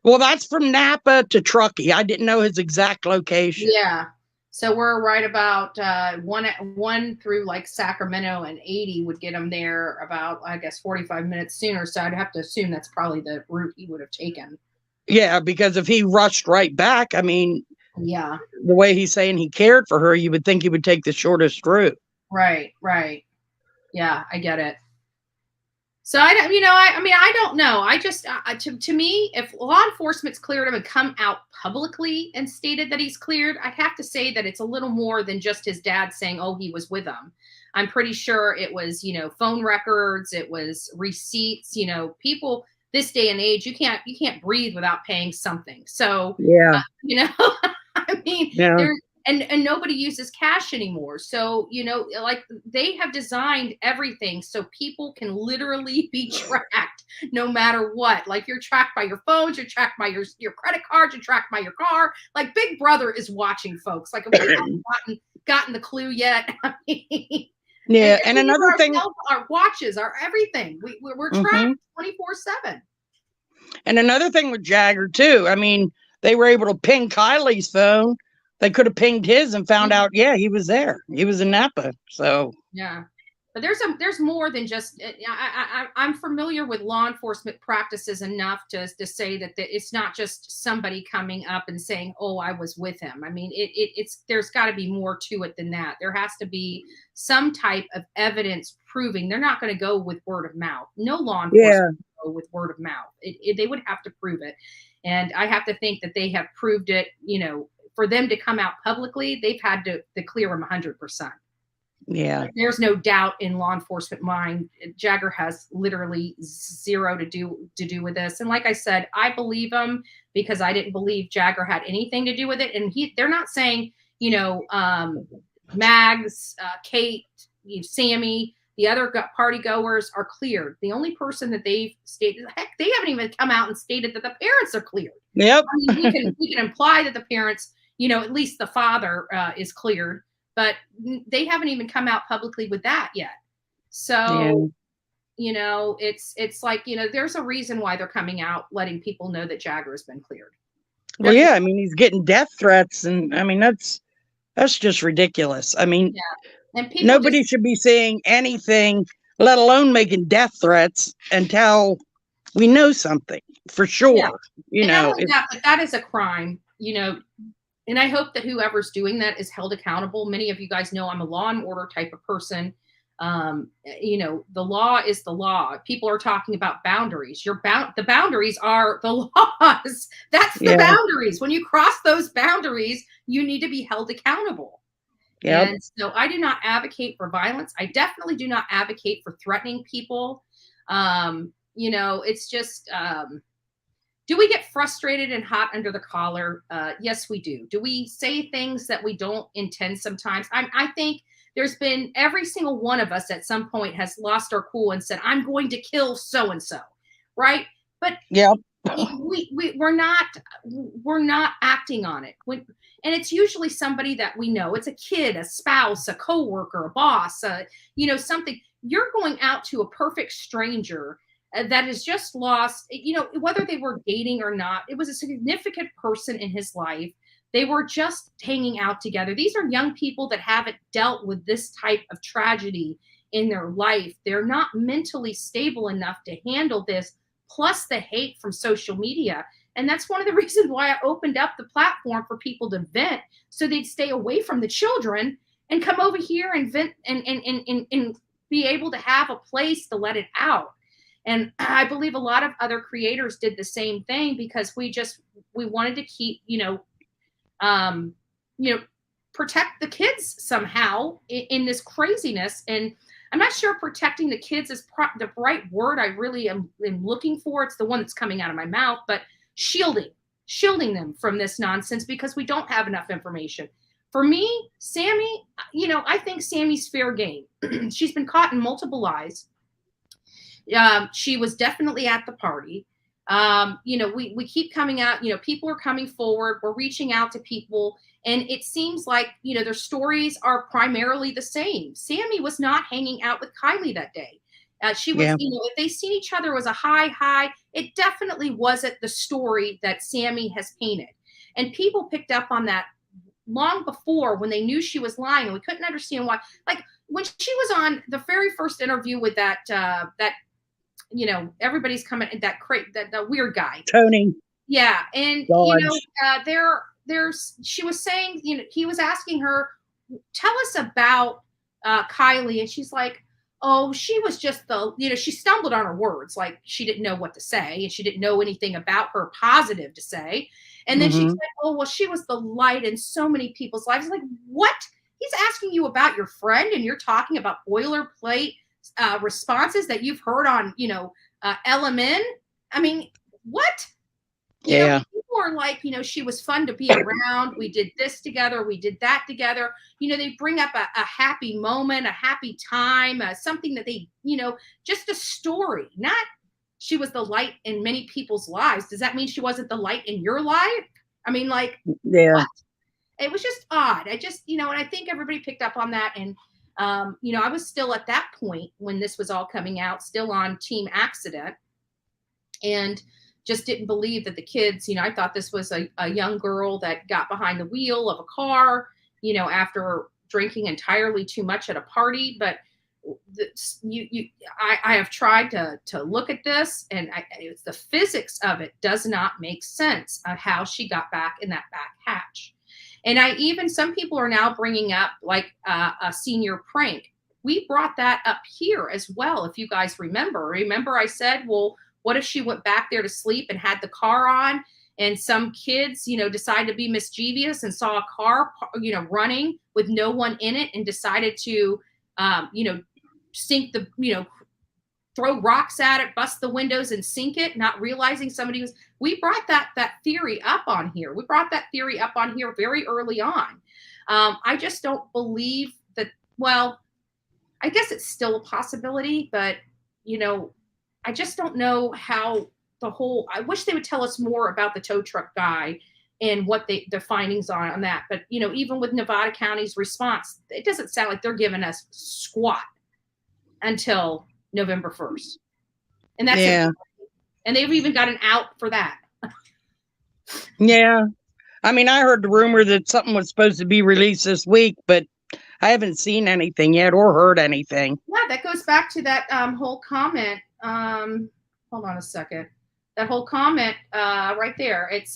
Well, that's from Napa to Truckee. I didn't know his exact location. Yeah. So we're right about one through like Sacramento, and 80 would get him there about, I guess, 45 minutes sooner. So I'd have to assume that's probably the route he would have taken. Yeah, because if he rushed right back, I mean, yeah, the way he's saying he cared for her, you would think he would take the shortest route. Right. Yeah, I get it. So I don't know. I just, to me, if law enforcement's cleared him and come out publicly and stated that he's cleared, I'd have to say that it's a little more than just his dad saying, oh, he was with him. I'm pretty sure it was, phone records. It was receipts, people this day and age, you can't breathe without paying something. So, yeah, I mean, there's, and nobody uses cash anymore. So, like they have designed everything so people can literally be tracked no matter what. Like you're tracked by your phones, you're tracked by your credit cards, you're tracked by your car. Like Big Brother is watching folks. Like if we haven't gotten the clue yet. I mean, yeah. And another thing, our watches, our everything. We're tracked 24/7. And another thing with Jagger too. I mean, they were able to ping Kiely's phone. They could have pinged his and found out, yeah, he was there. He was in Napa. So yeah, but there's more than just. I'm familiar with law enforcement practices enough to say that it's not just somebody coming up and saying, "Oh, I was with him." I mean, it's there's got to be more to it than that. There has to be some type of evidence proving. They're not going to go with word of mouth. No law enforcement will go with word of mouth. They would have to prove it, and I have to think that they have proved it. For them to come out publicly, they've had to clear him 100%. Yeah. There's no doubt in law enforcement mind. Jagger has literally zero to do with this. And like I said, I believe him because I didn't believe Jagger had anything to do with it. And they're not saying, Mags, Kate, Sammy, the other party goers are cleared. The only person that they've stated, heck, they haven't even come out and stated that the parents are cleared. Yep. I mean, we can imply that the parents, at least the father is cleared, but they haven't even come out publicly with that yet. So, it's like, there's a reason why they're coming out, letting people know that Jagger has been cleared. Well, yeah, I mean, he's getting death threats, and I mean, that's just ridiculous. I mean, and nobody should be saying anything, let alone making death threats until we know something for sure. But that is a crime, and I hope that whoever's doing that is held accountable. Many of you guys know I'm a law and order type of person. The law is the law. People are talking about boundaries. The boundaries are the laws. That's the boundaries. When you cross those boundaries, you need to be held accountable. Yep. And so I do not advocate for violence. I definitely do not advocate for threatening people. It's just, do we get frustrated and hot under the collar? Yes, we do. Do we say things that we don't intend sometimes? I think there's been every single one of us at some point has lost our cool and said, I'm going to kill so-and-so. Right. But we're not acting on it. And it's usually somebody that we know. It's a kid, a spouse, a coworker, a boss, something. You're going out to a perfect stranger that has just lost, whether they were dating or not. It was a significant person in his life. They were just hanging out together. These are young people that haven't dealt with this type of tragedy in their life. They're not mentally stable enough to handle this, plus the hate from social media. And that's one of the reasons why I opened up the platform for people to vent, so they'd stay away from the children and come over here and vent and be able to have a place to let it out. And I believe a lot of other creators did the same thing because we wanted to keep, protect the kids somehow in this craziness. And I'm not sure protecting the kids is the right word. I really am looking for. It's the one that's coming out of my mouth, but shielding them from this nonsense because we don't have enough information. For me, Sammy, I think Sammy's fair game. She's been caught in multiple lies. She was definitely at the party. We keep coming out, people are coming forward. We're reaching out to people. And it seems like, their stories are primarily the same. Sammy was not hanging out with Kiely that day. She was, if they seen each other as a high, it definitely wasn't the story that Sammy has painted. And people picked up on that long before, when they knew she was lying, and we couldn't understand why. Like when she was on the very first interview with that everybody's coming, that weird guy, Tony. Yeah. And, she was saying, he was asking her, tell us about Kiely. And she's like, oh, she was just she stumbled on her words. Like she didn't know what to say, and she didn't know anything about her positive to say. And then she said, oh, well, she was the light in so many people's lives. Like, what? He's asking you about your friend, and you're talking about boilerplate responses that you've heard on, LMN. I mean, what? Yeah. People are like, she was fun to be around. We did this together. We did that together. They bring up a happy moment, a happy time, something that they, just a story, not she was the light in many people's lives. Does that mean she wasn't the light in your life? I mean, like, what? It was just odd. I just, and I think everybody picked up on that. And, I was still at that point when this was all coming out, still on Team Accident, and just didn't believe that the kids, I thought this was a young girl that got behind the wheel of a car, after drinking entirely too much at a party. But I have tried to look at this, and it's the physics of it does not make sense of how she got back in that back hatch. And some people are now bringing up like a senior prank. We brought that up here as well. If you guys remember I said, well, what if she went back there to sleep and had the car on, and some kids, decided to be mischievous and saw a car, running with no one in it, and decided to, sink the, throw rocks at it, bust the windows and sink it, not realizing we brought that theory up on here. We brought that theory up on here very early on. I just don't believe that, well, I guess it's still a possibility, but, I just don't know how I wish they would tell us more about the tow truck guy and what the findings are on that. But, even with Nevada County's response, it doesn't sound like they're giving us squat until November 1st. And that's it. And they've even got an out for that. Yeah. I mean, I heard the rumor that something was supposed to be released this week, but I haven't seen anything yet or heard anything. Yeah, that goes back to that whole comment. Hold on a second. That whole comment right there. It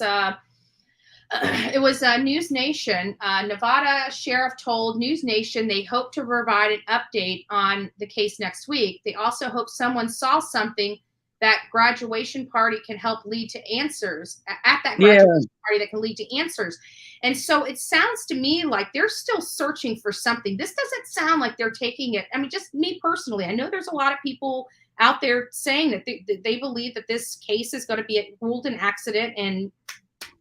was News Nation. Nevada sheriff told News Nation they hope to provide an update on the case next week. They also hope someone saw something that graduation party can help lead to answers at that graduation party that can lead to answers. And so it sounds to me like they're still searching for something. This doesn't sound like they're taking it. I mean, just me personally, I know there's a lot of people out there saying that they believe that this case is going to be ruled an accident and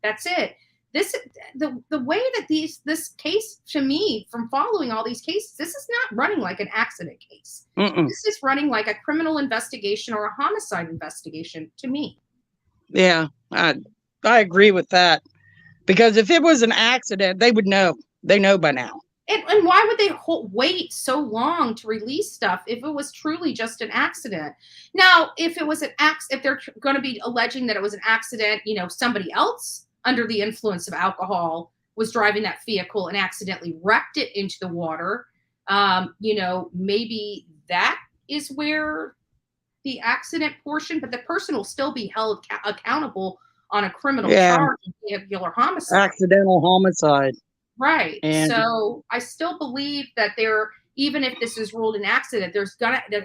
that's it. The way that this case, to me, from following all these cases, this is not running like an accident case. This is running like a criminal investigation or a homicide investigation to me. Yeah, I agree with that. Because if it was an accident, they would know. They know by now. And why would they wait so long to release stuff if it was truly just an accident? Now, if it was if they're going to be alleging that it was an accident, somebody else under the influence of alcohol was driving that vehicle and accidentally wrecked it into the water, maybe that is where the accident portion, but the person will still be held accountable on a criminal charge of vehicular homicide. Accidental homicide. Right. And so I still believe that even if this is ruled an accident, there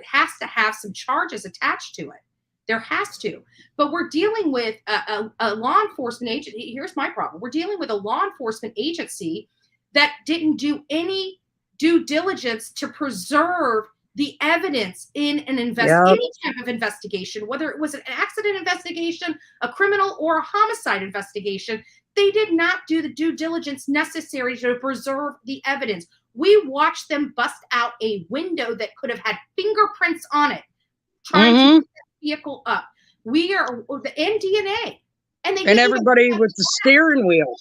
has to have some charges attached to it. There has to. But we're dealing with a law enforcement agency. Here's my problem. We're dealing with a law enforcement agency that didn't do any due diligence to preserve the evidence in any type of investigation, whether it was an accident investigation, a criminal or a homicide investigation. They did not do the due diligence necessary to preserve the evidence. We watched them bust out a window that could have had fingerprints on it, trying to get the vehicle up. We are the DNA. And everybody with the steering wheel.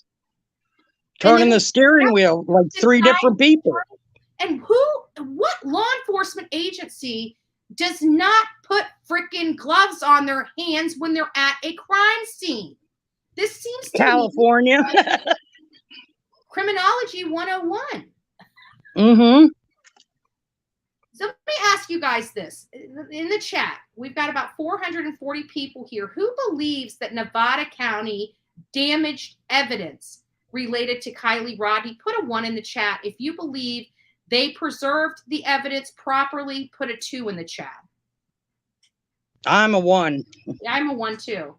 Turning the steering wheel, like 3 different people. And what law enforcement agency does not put freaking gloves on their hands when they're at a crime scene? This seems to California. me criminology 101. Mm-hmm. So let me ask you guys this. In the chat, we've got about 440 people here. Who believes that Nevada County damaged evidence related to Kiely Rodni? Put a 1 in the chat. If you believe they preserved the evidence properly, put a 2 in the chat. I'm a 1. Yeah, I'm a 1 too.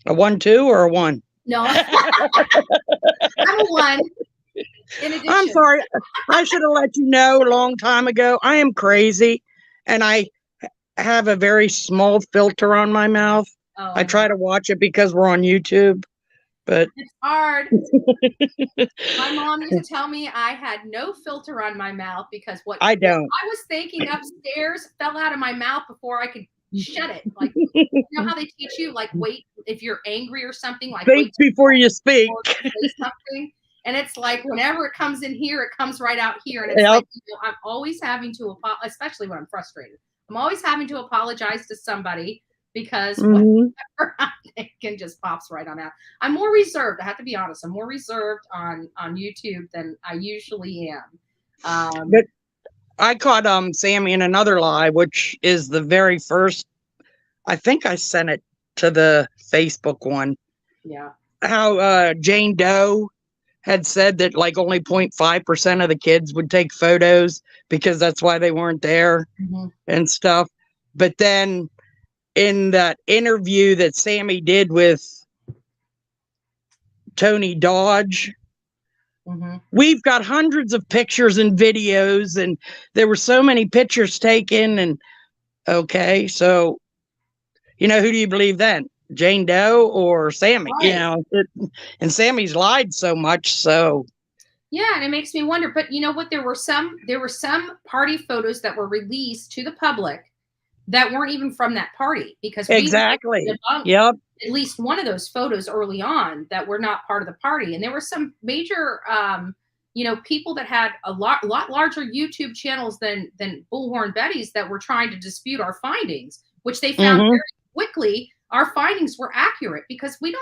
A 1 2 or a 1? No. I'm a 1. In addition. I'm sorry. I should have let you know a long time ago. I am crazy, and I have a very small filter on my mouth. Oh, I try to watch it because we're on YouTube, but it's hard. My mom used to tell me I had no filter on my mouth because what I don't. I was thinking upstairs fell out of my mouth before I could shut it. Like, you know how they teach you, like, wait, if you're angry or something, like, think before you speak. Something. And it's like, whenever it comes in here, it comes right out here. And it's like, I'm always having to apologize, especially when I'm frustrated. I'm always having to apologize to somebody because whatever I'm thinking just pops right on out. I'm more reserved. I have to be honest. I'm more reserved on YouTube than I usually am. But I caught Sammy in another lie, which is the very first. I think I sent it to the Facebook one. Yeah. How Jane Doe had said that like only 0.5% of the kids would take photos because that's why they weren't there and stuff. But then in that interview that Sammy did with Tony Dodge, we've got hundreds of pictures and videos, and there were so many pictures taken. And okay, so, you know, who do you believe then? Jane Doe or Sammy? Right. You know, and Sammy's lied so much, so. Yeah, and it makes me wonder. But you know what? There were some party photos that were released to the public that weren't even from that party because exactly. Yep. At least one of those photos early on that were not part of the party, and there were some major, you know, people that had a lot larger YouTube channels than Bullhorn Betty's that were trying to dispute our findings, which they found very quickly. Our findings were accurate because when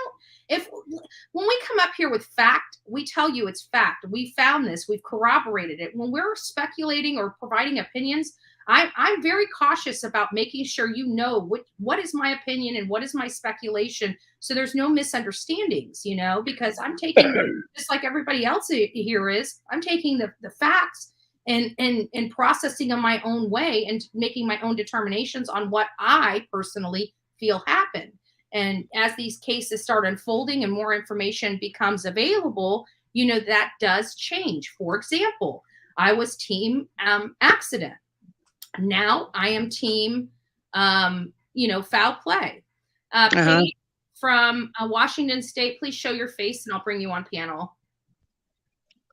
we come up here with fact, we tell you it's fact. We found this, we've corroborated it. When we're speculating or providing opinions, I'm very cautious about making sure you know what is my opinion and what is my speculation, so there's no misunderstandings, you know, because I'm taking, just like everybody else here is, I'm taking the facts and processing them my own way and making my own determinations on what I personally feel happened. And as these cases start unfolding and more information becomes available, you know, that does change. For example, I was team accident. Now I am team, you know, foul play. Paige from Washington State, please show your face and I'll bring you on panel.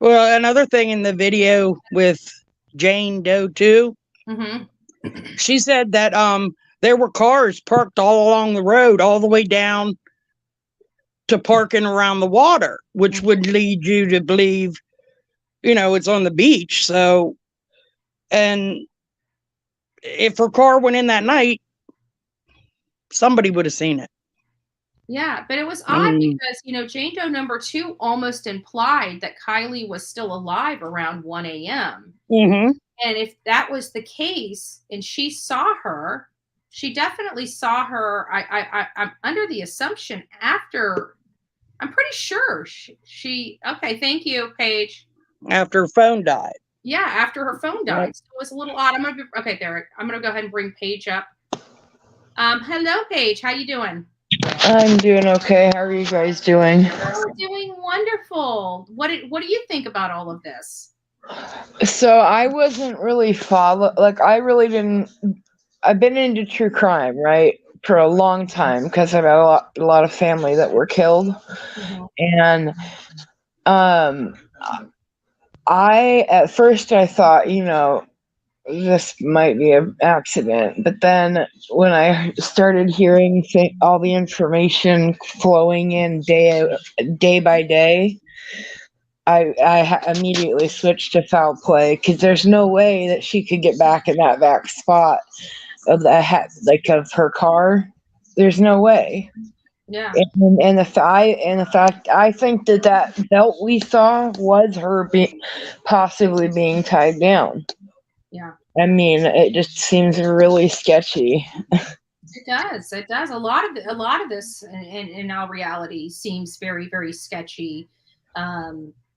Well, another thing in the video with Jane Doe too, she said that there were cars parked all along the road, all the way down to parking around the water, which would lead you to believe, you know, it's on the beach. So, and if her car went in that night, somebody would have seen it. Yeah, but it was odd because, you know, Jane Doe number 2 almost implied that Kiely was still alive around 1 a.m. And if that was the case and she saw her, she definitely saw her. I'm under the assumption after, I'm pretty sure she okay, thank you, Paige. After her phone died. Yeah, after her phone died. So it was a little odd. Okay, there. I'm gonna go ahead and bring Paige up. Hello, Paige. How you doing? I'm doing okay. How are you guys doing? We're doing wonderful. What do you think about all of this? So I wasn't really I really didn't. I've been into true crime, right, for a long time because I've had a lot of family that were killed. And at first I thought, this might be an accident. But then when I started hearing all the information flowing in day by day, I immediately switched to foul play, because there's no way that she could get back in that back spot of of her car. There's no way. Yeah. And the fact I think that belt we saw was her possibly being tied down. Yeah. I mean, it just seems really sketchy. It does. It does. A lot of this in our reality seems very, very sketchy,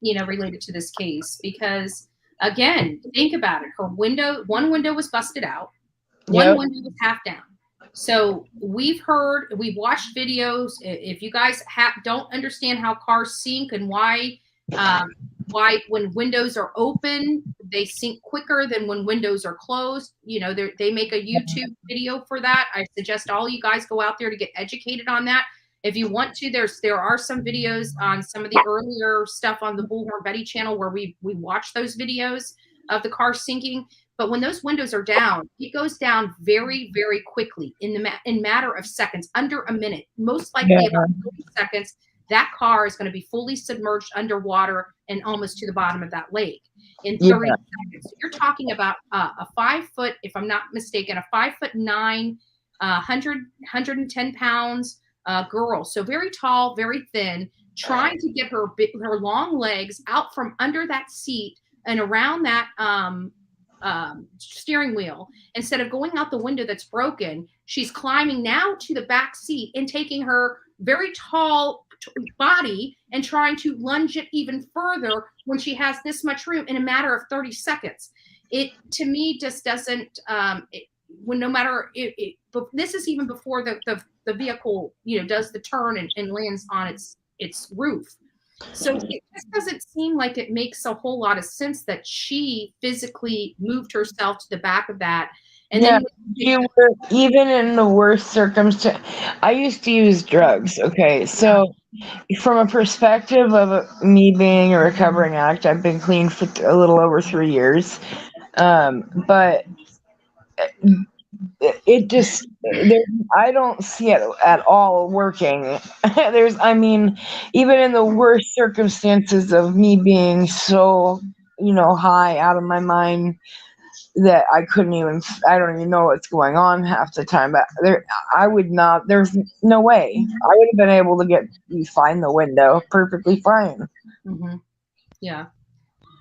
related to this case, because again, think about it. One window was busted out. One window was half down. So we've watched videos. If you guys don't understand how cars sink and why when windows are open, they sink quicker than when windows are closed. They make a YouTube video for that. I suggest all you guys go out there to get educated on that. If you want to, there are some videos on some of the earlier stuff on the Bullhorn Betty channel where we watch those videos of the car sinking. But when those windows are down, it goes down very, very quickly in matter of seconds, under a minute, most likely about 30 seconds. That car is going to be fully submerged underwater and almost to the bottom of that lake in 30 seconds. So you're talking about a 5 foot, if I'm not mistaken, a 5'9", 110 pounds girl. So very tall, very thin, trying to get her long legs out from under that seat and around that steering wheel. Instead of going out the window that's broken, she's climbing now to the back seat and taking her very tall body and trying to lunge it even further when she has this much room in a matter of 30 seconds. It, to me, just doesn't, but this is even before the vehicle, does the turn and lands on its roof. So it just doesn't seem like it makes a whole lot of sense that she physically moved herself to the back of that. And then you were, even in the worst circumstance, I used to use drugs. Okay. So from a perspective of me being a recovering addict, I've been clean for a little over 3 years. But it just, I don't see it at all working. Even in the worst circumstances of me being so, high out of my mind, that I don't even know what's going on half the time. But there's no way I would have been able to find the window perfectly fine. Mm-hmm. Yeah.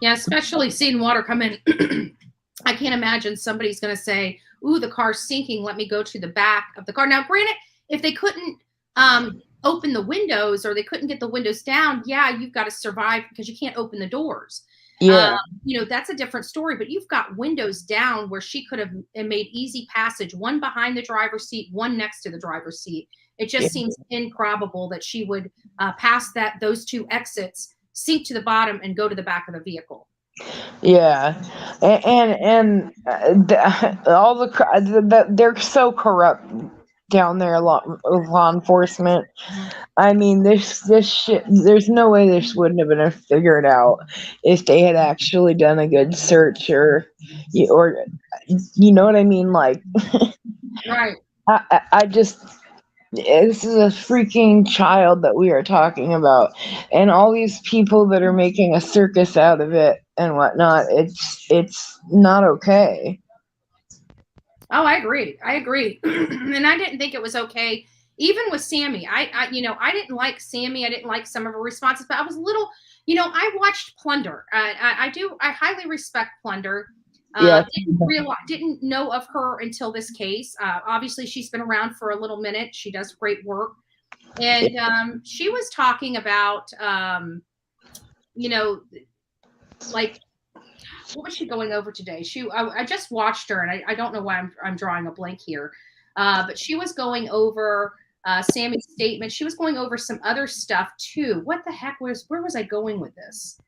Yeah. Especially seeing water come in. I can't imagine somebody's going to say, ooh, the car's sinking. Let me go to the back of the car. Now, granted, if they couldn't open the windows or they couldn't get the windows down, you've got to survive because you can't open the doors. Yeah. That's a different story, but you've got windows down where she could have made easy passage, one behind the driver's seat, one next to the driver's seat. It just seems improbable that she would pass those two exits, sink to the bottom, and go to the back of the vehicle. Yeah, and they're so corrupt down there, law enforcement. I mean, this shit. There's no way this wouldn't have been figured out if they had actually done a good search, or you know what I mean, like. Right. I just. This is a freaking child that we are talking about, and all these people that are making a circus out of it and whatnot. It's not okay. Oh, I agree. And I didn't think it was okay. Even with Sammy, I didn't like Sammy. I didn't like some of her responses, but I was a little, I watched Plunder. I highly respect Plunder. Didn't know of her until this case. Obviously, she's been around for a little minute. She does great work, and she was talking about, like, what was she going over today? I just watched her, and I don't know why I'm drawing a blank here, but she was going over Sammy's statement. She was going over some other stuff too. What the heck where was I going with this?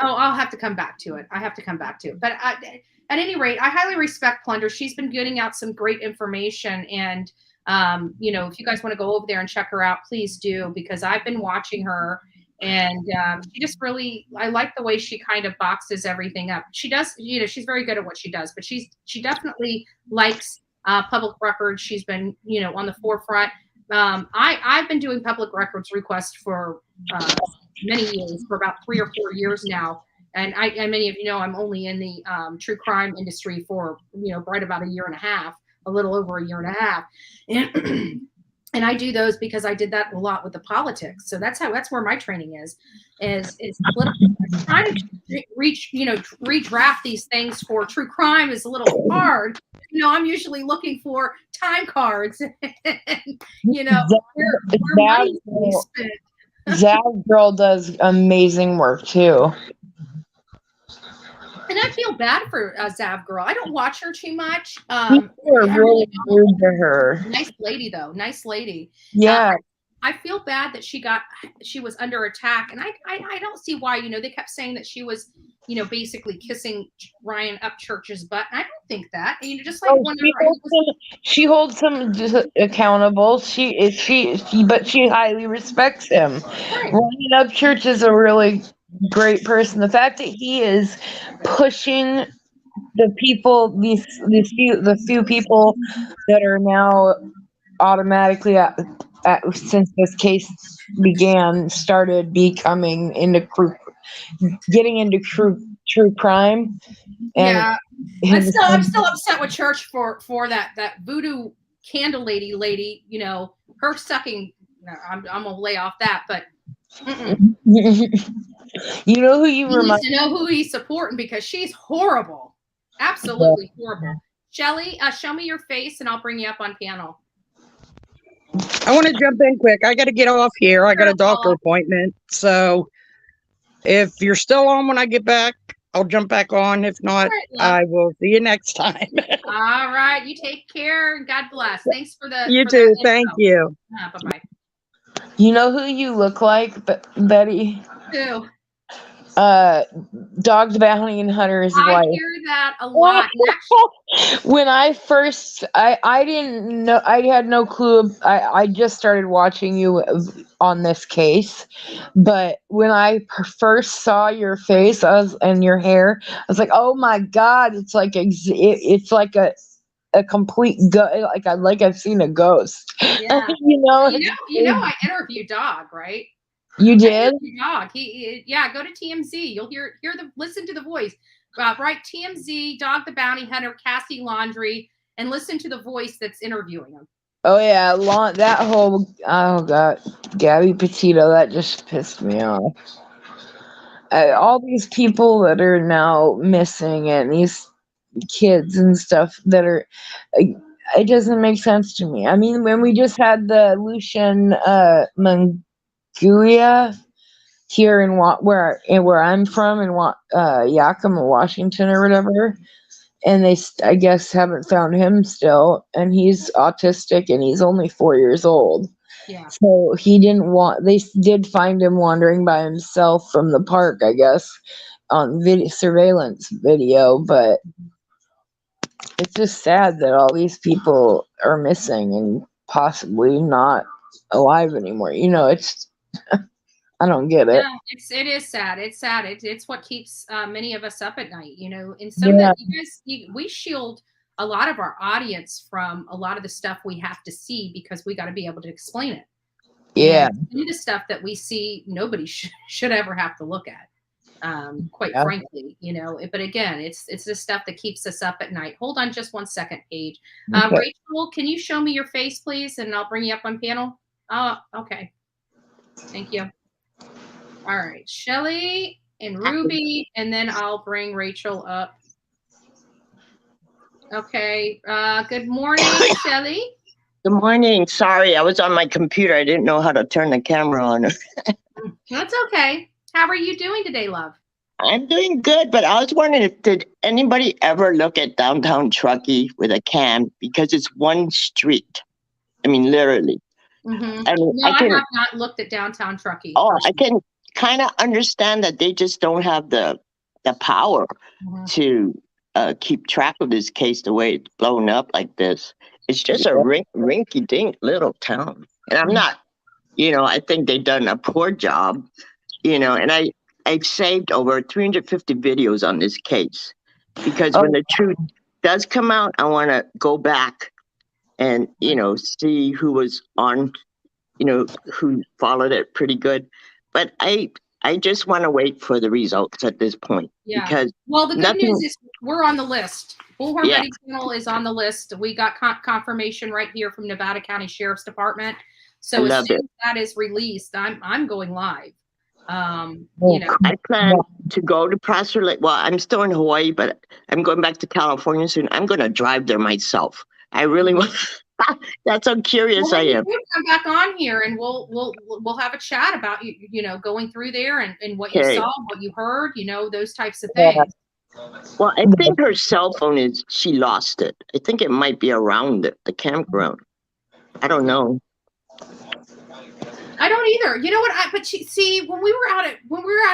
Oh, I'll have to come back to it. But at any rate, I highly respect Plunder. She's been getting out some great information, and You know, if you guys want to go over there and check her out, please do, because I've been watching her, and she just really, I like the way she kind of boxes everything up. She does, you know, she's very good at what she does, but she definitely likes public records. She's been, you know, on the forefront. I've been doing public records requests for many years, for about 3 or 4 years now. And many of you know, I'm only in the true crime industry for, you know, right about a year and a half, a little over a year and a half. And I do those because I did that a lot with the politics. So that's where my training is political. Trying to redraft these things for true crime is a little hard. You know, I'm usually looking for time cards. You know, where money's being spent. Zav Girl does amazing work too. And I feel bad for Zav Girl. I don't watch her too much. People are really rude to her. Nice lady, though. Nice lady. Yeah. I feel bad that she was under attack, and I don't see why. You know, they kept saying that she was, you know, basically kissing Ryan Upchurch's butt. I don't think that. You know, just like she holds him accountable. But she highly respects him. Right. Ryan Upchurch is a really great person. The fact that he is pushing the people, the few people that are now automatically since this case started becoming getting into true crime. And yeah, I'm still upset with Church for that voodoo candle lady. You know, her sucking. I'm gonna lay off that, but. You know who you remind? You know who he's supporting, because she's horrible, absolutely horrible. Shelly, show me your face, and I'll bring you up on panel. I want to jump in quick. I got to get off here. I got a doctor appointment. So if you're still on when I get back, I'll jump back on. If not, I will see you next time. All right. You take care. God bless. Thanks for the. You too. Thank you. Bye-bye. You know who you look like, Betty? Who? Dog the Bounty Hunter's wife. I hear that a lot. When I first, I didn't know, I had no clue. I just started watching you on this case, but when I first saw your face, and your hair, I was like, oh my God, it's like it's like a complete like I've seen a ghost. Yeah. you know, I interviewed Dog, right? You did? Dog. Go to TMZ. You'll listen to the voice. Write TMZ, Dog the Bounty Hunter, Cassie Laundry, and listen to the voice that's interviewing him. Oh yeah, that whole, oh God, Gabby Petito, that just pissed me off. All these people that are now missing, and these kids and stuff that are, it doesn't make sense to me. I mean, when we just had the Lucian Manguia here in where I'm from, in Yakima, Washington, or whatever, and they, I guess, haven't found him still, and he's autistic, and he's only 4 years old. Yeah. So they did find him wandering by himself from the park, I guess, on surveillance video, but it's just sad that all these people are missing and possibly not alive anymore. You know, it's I don't get it. Yeah, it is sad. It's sad. It's what keeps many of us up at night. You know, and some of we shield a lot of our audience from a lot of the stuff we have to see, because we got to be able to explain it. Yeah, and the stuff that we see, nobody should ever have to look at. Quite frankly, you know. But again, it's the stuff that keeps us up at night. Hold on, just 1 second, Paige. Okay. Rachel, can you show me your face, please, and I'll bring you up on panel. Oh, okay. Thank you. All right, Shelly and Ruby, and then I'll bring Rachel up. Okay. Good morning, Shelly. Good morning. Sorry, I was on my computer. I didn't know how to turn the camera on. That's okay. How are you doing today, love? I'm doing good, but I was wondering, did anybody ever look at downtown Truckee with a cam? Because it's one street. I mean, literally. Mm-hmm. I have not looked at downtown Truckee. Oh, I can kind of understand that they just don't have the power to keep track of this case the way it's blown up like this. It's just a rinky-dink little town. And I'm not, I think they've done a poor job, and I've saved over 350 videos on this case because when the truth does come out, I want to go back and, see who was on, who followed it pretty good. But I just want to wait for the results at this point. Yeah. Because the good news is we're on the list. Bullhorn Betty channel is on the list. We got confirmation right here from Nevada County Sheriff's Department. So as soon as that is released, I'm going live. I plan to go to Prosser Lake. Well, I'm still in Hawaii, but I'm going back to California soon. I'm going to drive there myself. I really want. That's how curious I am. Come back on here, and we'll have a chat about going through there and what you saw, what you heard, those types of things. Well, I think her cell phone she lost it. I think it might be around the campground. I don't know. I don't either. You know what? When we were out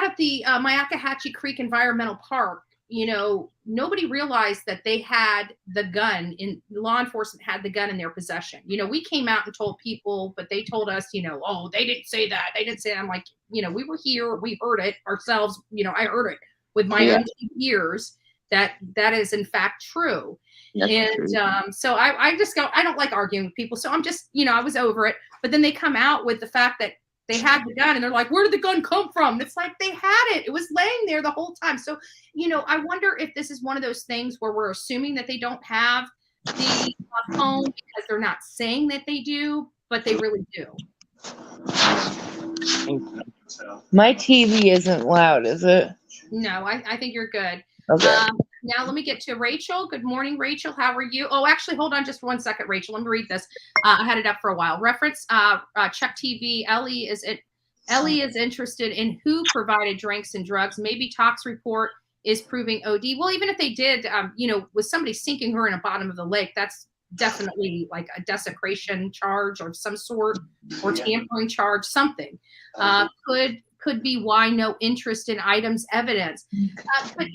at the Myakkahatchee Creek Environmental Park, nobody realized that they had the gun law enforcement had the gun in their possession. We came out and told people, but they told us, oh, they didn't say that. They didn't say that. I'm like, we were here. We heard it ourselves. I heard it with my own ears that is in fact true. That's true. So I just go, I don't like arguing with people. So I'm just, I was over it. But then they come out with the fact that they had the gun and they're like, where did the gun come from? It's like they had it. It was laying there the whole time. So, I wonder if this is one of those things where we're assuming that they don't have the phone because they're not saying that they do, but they really do. My TV isn't loud, is it? No, I think you're good. Okay. Now let me get to Rachel. Good morning, Rachel. How are you? Oh, actually, hold on just 1 second, Rachel. Let me read this. I had it up for a while. Reference Check TV. Ellie is interested in who provided drinks and drugs. Maybe Tox report is proving OD. Well, even if they did, with somebody sinking her in the bottom of the lake, that's definitely like a desecration charge of some sort or tampering charge, something. Could be why no interest in items evidence. But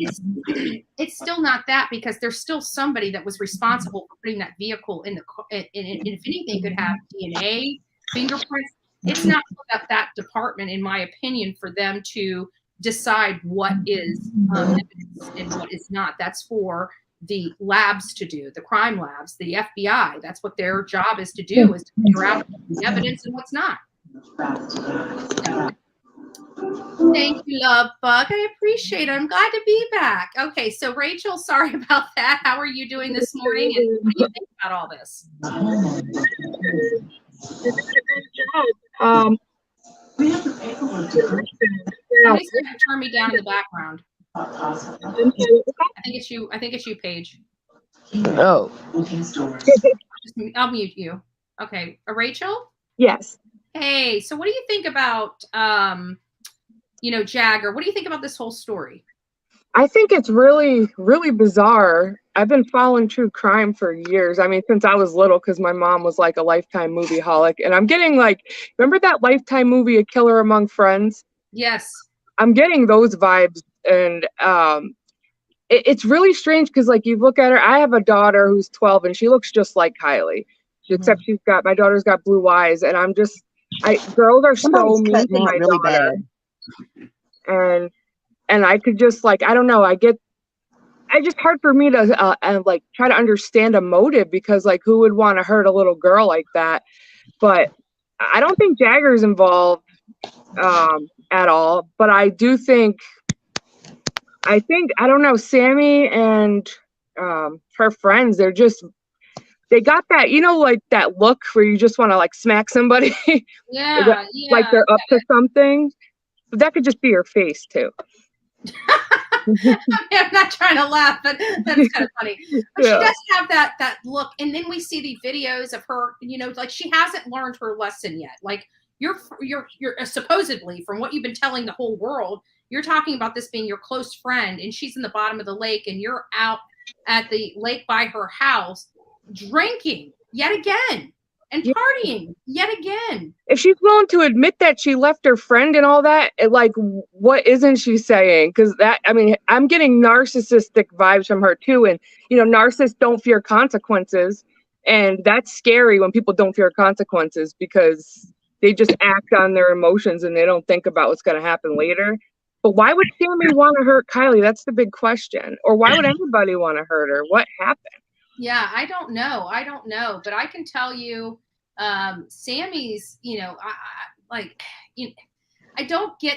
it's still not that, because there's still somebody that was responsible for putting that vehicle in the car. And if anything could have DNA, fingerprints. It's not up that department, in my opinion, for them to decide what is evidence and what is not. That's for the labs to do, the crime labs, the FBI. That's what their job is to do, is to figure out what's evidence and what's not. Thank you, love bug. I appreciate it. I'm glad to be back. Okay, so Rachel, sorry about that. How are you doing this morning, and what do you think about all this? Somebody's going to turn me down in the background. I think it's you, Paige. Oh. I'll mute you. Okay, Rachel? Yes. Hey, so what do you think about Jagger? What do you think about this whole story? I think it's really, really bizarre. I've been following true crime for years. I mean, since I was little, because my mom was like a Lifetime movie holic. And I'm getting remember that Lifetime movie, A Killer Among Friends? Yes. I'm getting those vibes. And it's really strange because you look at her, I have a daughter who's 12 and she looks just like Kiely, except my daughter's got blue eyes. And I'm just, girls are so mean to my really daughter. Bad. And I could just I don't know, it's just hard for me to try to understand a motive, because who would want to hurt a little girl like that? But I don't think Jagger's involved at all. But I do think I don't know, Sammy and her friends, they got that, that look where you just want to smack somebody. Yeah. They're up to something. But that could just be her face too. I'm not trying to laugh, but that's kind of funny. But she does have that look. And then we see the videos of her, she hasn't learned her lesson yet. You're supposedly, from what you've been telling the whole world, you're talking about this being your close friend, and she's in the bottom of the lake, and you're out at the lake by her house drinking yet again and partying yet again. If she's willing to admit that she left her friend and all that, what isn't she saying? Because I'm getting narcissistic vibes from her too. And, narcissists don't fear consequences. And that's scary when people don't fear consequences because they just act on their emotions and they don't think about what's going to happen later. But why would Sammy want to hurt Kiely? That's the big question. Or why would anybody want to hurt her? What happened? Yeah, I don't know. But I can tell you, Sammy's, I don't get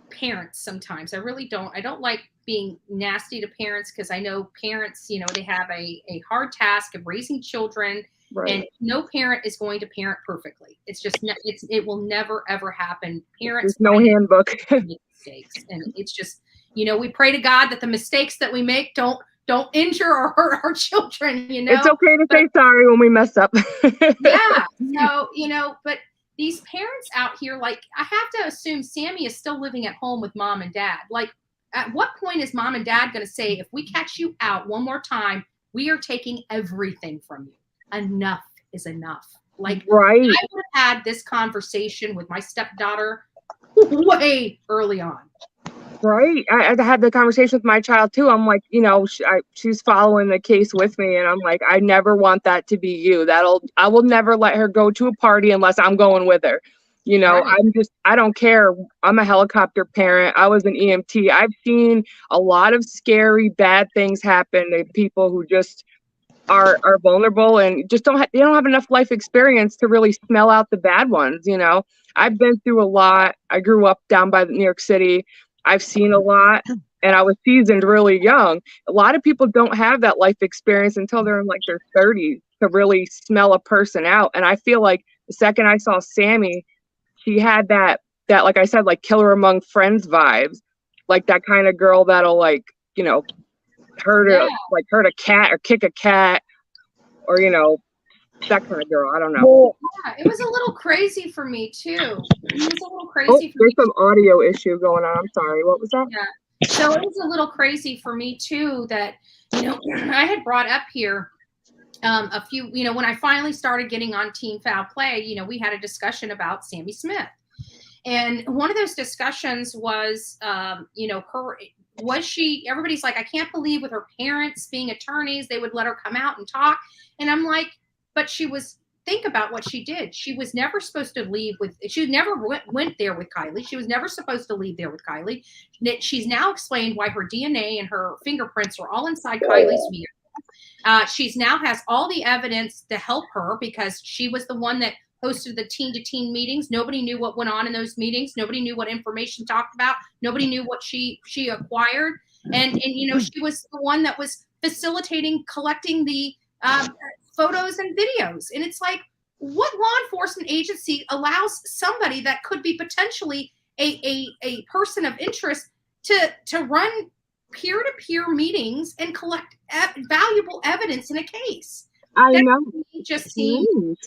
parents sometimes. I really don't. I don't like being nasty to parents because I know parents, they have a hard task of raising children. Right. And no parent is going to parent perfectly. It's just, it will never, ever happen. Parents, there's no handbook. Make mistakes. And it's just, we pray to God that the mistakes that we make don't injure or hurt our children, It's okay to say sorry when we mess up. Yeah. So, but these parents out here, I have to assume Sammy is still living at home with mom and dad. At what point is mom and dad going to say, if we catch you out one more time, we are taking everything from you? Enough is enough. Right. I would have had this conversation with my stepdaughter way early on. Right. I had the conversation with my child too. I'm like, she's following the case with me. And I'm like, I never want that to be you. I will never let her go to a party unless I'm going with her. Right. I don't care. I'm a helicopter parent. I was an EMT. I've seen a lot of scary, bad things happen to people who just are vulnerable and just they don't have enough life experience to really smell out the bad ones. I've been through a lot. I grew up down by New York City. I've seen a lot and I was seasoned really young. A lot of people don't have that life experience until they're in their 30s to really smell a person out. And I feel like the second I saw Sammy, she had that, like I said, killer among friends vibes, that kind of girl that'll hurt a cat or kick a cat or, that kind of girl. I don't know. Yeah, it was a little crazy for me too. It was a little crazy for me. There's some audio issue going on. I'm sorry. What was that? Yeah. So it was a little crazy for me too that, I had brought up here a few, when I finally started getting on Team Foul Play, we had a discussion about Sammy Smith. And one of those discussions was, everybody's like, I can't believe with her parents being attorneys, they would let her come out and talk. And I'm like, but think about what she did. She was never supposed to leave she never went there with Kiely. She was never supposed to leave there with Kiely. She's now explained why her DNA and her fingerprints were all inside Kiely's vehicle. She's now has all the evidence to help her because she was the one that hosted the teen-to-teen meetings. Nobody knew what went on in those meetings. Nobody knew what information talked about. Nobody knew what she acquired. And she was the one that was facilitating, collecting the photos and videos. And it's like, what law enforcement agency allows somebody that could be potentially a person of interest to run peer-to-peer meetings and collect valuable evidence in a case? I know. Just seems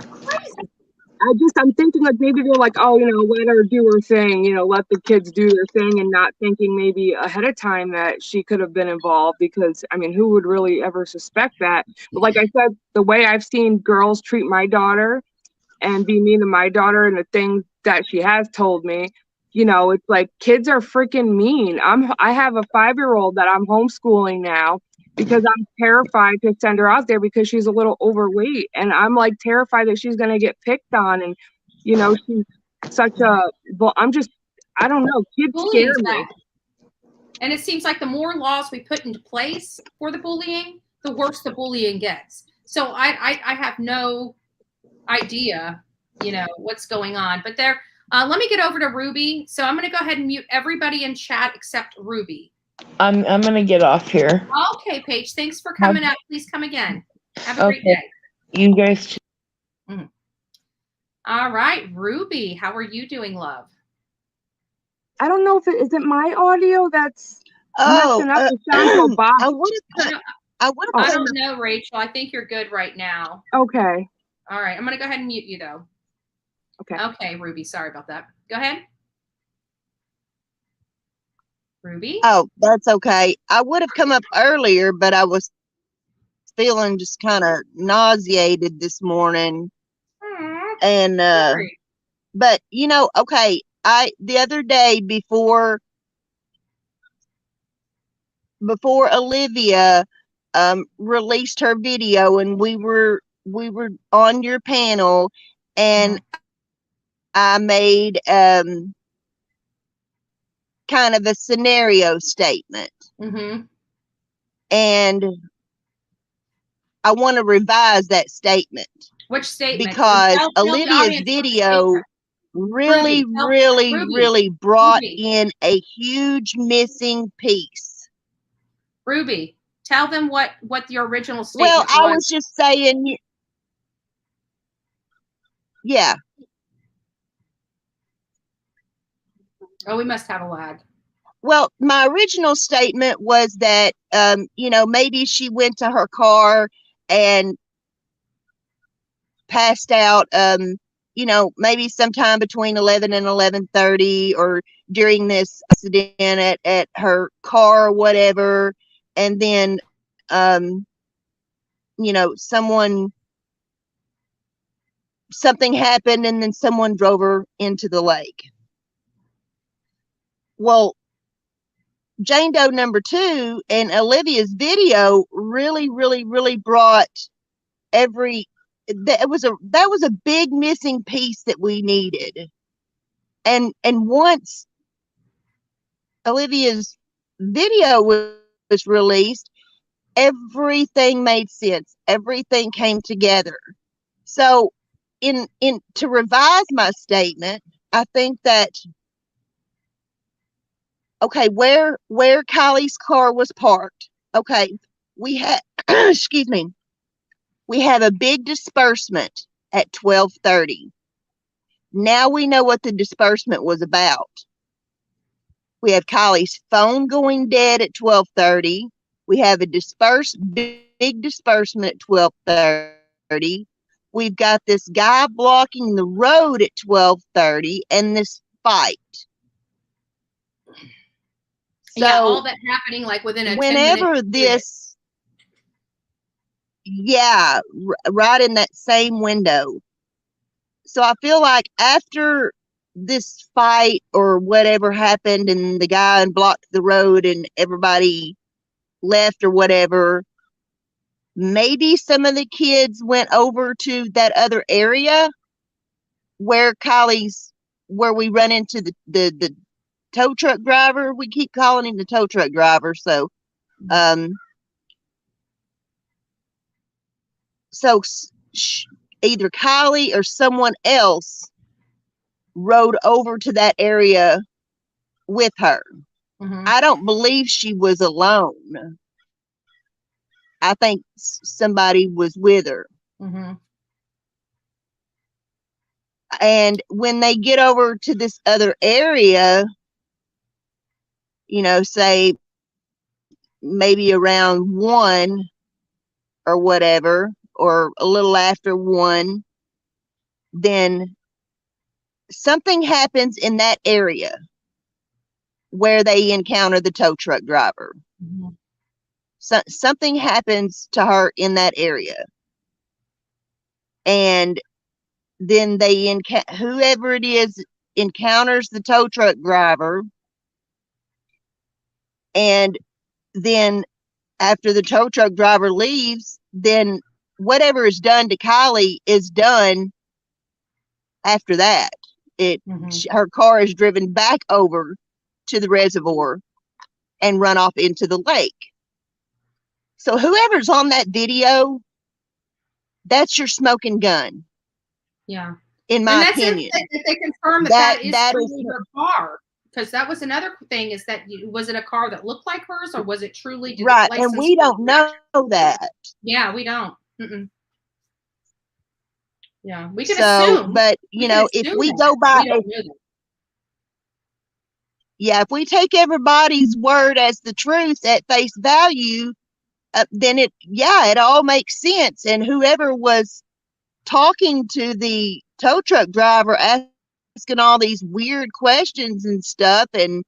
crazy. I'm thinking maybe they're like, oh, let her do her thing, let the kids do their thing and not thinking maybe ahead of time that she could have been involved because, who would really ever suspect that? But like I said, the way I've seen girls treat my daughter and be mean to my daughter and the things that she has told me, it's like kids are freaking mean. I have a 5-year-old that I'm homeschooling now because I'm terrified to send her out there because she's a little overweight. And I'm terrified that she's going to get picked on. And, she's such a, I don't know. Kids scare me. And it seems like the more laws we put into place for the bullying, the worse the bullying gets. So I have no idea, what's going on. But let me get over to Ruby. So I'm going to go ahead and mute everybody in chat except Ruby. I'm gonna get off here. Okay, Paige. Thanks for coming out. Please come again. Have a great day. You guys too. Mm. All right, Ruby. How are you doing, love? I don't know if is it my audio that's messing up the sound. I don't know, Rachel. I think you're good right now. Okay. All right. I'm gonna go ahead and mute you though. Okay. Okay, Ruby. Sorry about that. Go ahead. Ruby? Oh, that's okay. I would have come up earlier, but I was feeling just kind of nauseated this morning. And but okay, the other day before Olivia, released her video, and we were on your panel, and I made kind of a scenario statement. And I want to revise that statement. Which statement? Because tell Olivia's video really, really brought in a huge missing piece. Ruby, tell them what your original statement was. Well, I was just saying, yeah. Oh, we must have a lag. Well, my original statement was that, you know, maybe she went to her car and passed out, you know, maybe sometime between 11 and 11:30, or during this accident at her car or whatever. And then, you know, something happened, and then someone drove her into the lake. Well, Jane Doe number 2 and Olivia's video really, really, really brought that was a big missing piece that we needed. And once Olivia's video was released, everything made sense. Everything came together. So to revise my statement, I think that, okay, where Kiely's car was parked. Okay, we had excuse me. We have a big disbursement at 12:30. Now we know what the disbursement was about. We have Kiely's phone going dead at 12:30. We have a big disbursement at 12:30. We've got this guy blocking the road at 12:30, and this fight. So yeah, all that happening like within a whenever 10-minute this, yeah, right in that same window. So I feel like after this fight or whatever happened, and the guy blocked the road and everybody left or whatever, maybe some of the kids went over to that other area where we run into the tow truck driver. We keep calling him the tow truck driver. So, either Kiely or someone else rode over to that area with her. I don't believe she was alone. I think somebody was with her. And when they get over to this other area, you know, say maybe around 1 or whatever, or a little after 1, then something happens in that area where they encounter the tow truck driver. So, something happens to her in that area. And then whoever it is encounters the tow truck driver. And then after the tow truck driver leaves, then whatever is done to Kiely is done after that. Her car is driven back over to the reservoir and run off into the lake. So whoever's on that video, that's your smoking gun. Yeah. In my opinion. If they confirm that is truly her car. Because that was another thing, is that was it a car that looked like hers, or was it truly right? And we don't know that. Yeah, we don't. Yeah, we can assume. But you know, if we go by, if we take everybody's word as the truth at face value, then it all makes sense. And whoever was talking to the tow truck driver, asking all these weird questions and stuff, and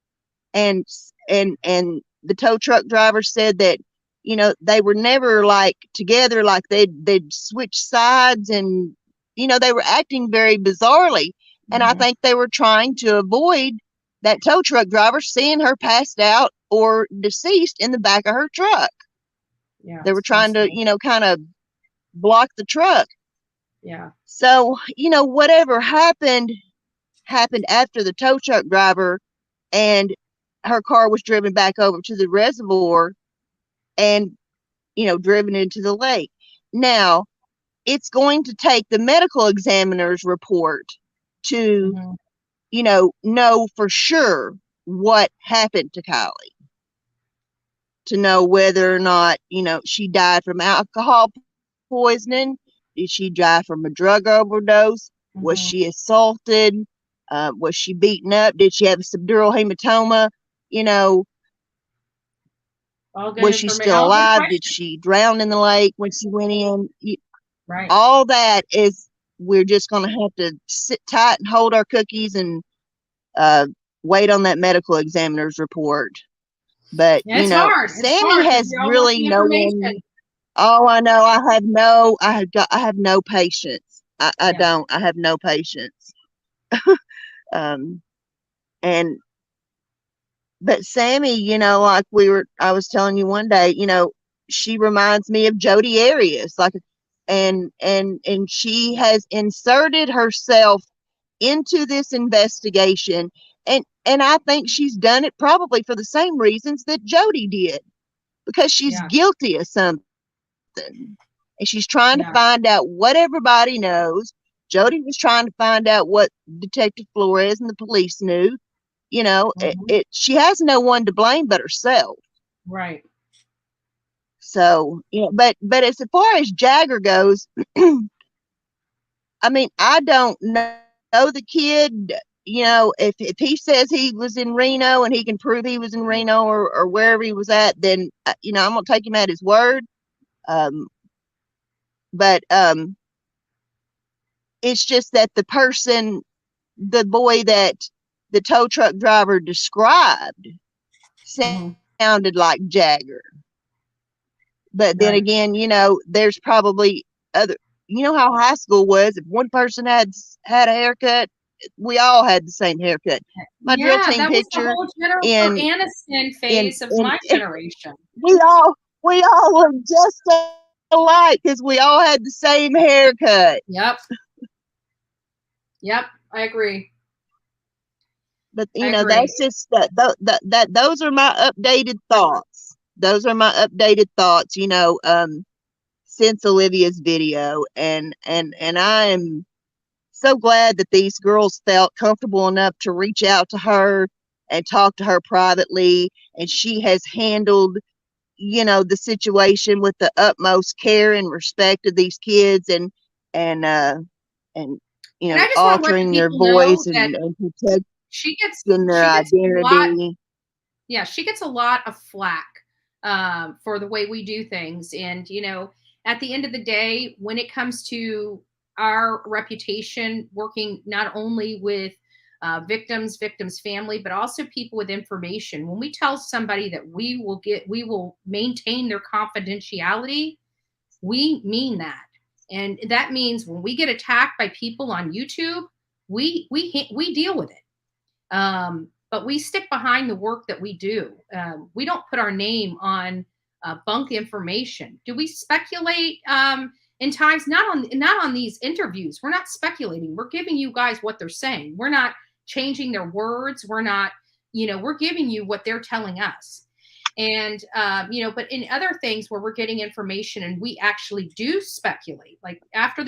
the tow truck driver said that, you know, they were never like together, like they'd switch sides, and you know, they were acting very bizarrely. And I think they were trying to avoid that tow truck driver seeing her passed out or deceased in the back of her truck. Yeah. They were trying to, kind of block the truck. Yeah. So, whatever happened after the tow truck driver and her car was driven back over to the reservoir and, driven into the lake. Now, it's going to take the medical examiner's report to, know for sure what happened to Kiely. To know whether or not, she died from alcohol poisoning. Did she die from a drug overdose? Was she assaulted? Was she beaten up? Did she have a subdural hematoma? Was she still alive? Did she drown in the lake when she went in? Right. All that is, we're just going to have to sit tight and hold our cookies and wait on that medical examiner's report. But hard. Sammy has really no one. Oh, I know. I have no patience. I don't. I have no patience. But Sammy, like I was telling you one day, she reminds me of Jodi Arias, and she has inserted herself into this investigation, and I think she's done it probably for the same reasons that Jodi did, because she's guilty of something. And she's trying to find out what everybody knows. Jodi was trying to find out what Detective Flores and the police knew. She has no one to blame but herself. Right. So, but as far as Jagger goes, I mean, I don't know the kid. If he says he was in Reno and he can prove he was in Reno or wherever he was at, then, I'm going to take him at his word. But it's just that the boy that the tow truck driver described sounded like Jagger. But then again, there's probably other, how high school was. If one person had a haircut, we all had the same haircut. My drill team picture was the whole Jennifer Aniston phase of my generation. We all look just alike because we all had the same haircut. Yep, I agree. But that's just that those are my updated thoughts. Since Olivia's video, and I am so glad that these girls felt comfortable enough to reach out to her and talk to her privately, and she has handled the situation with the utmost care and respect of these kids, and altering their voice and protecting their identity. She gets a lot of flack for the way we do things, and at the end of the day, when it comes to our reputation, working not only with victims' family, but also people with information, when we tell somebody that we will maintain their confidentiality, we mean that. And that means when we get attacked by people on YouTube, we deal with it. But we stick behind the work that we do. We don't put our name on bunk information. Do we speculate in times? Not on these interviews. We're not speculating. We're giving you guys what they're saying. We're not changing their words. We're not, we're giving you what they're telling us. And, but in other things where we're getting information and we actually do speculate, like after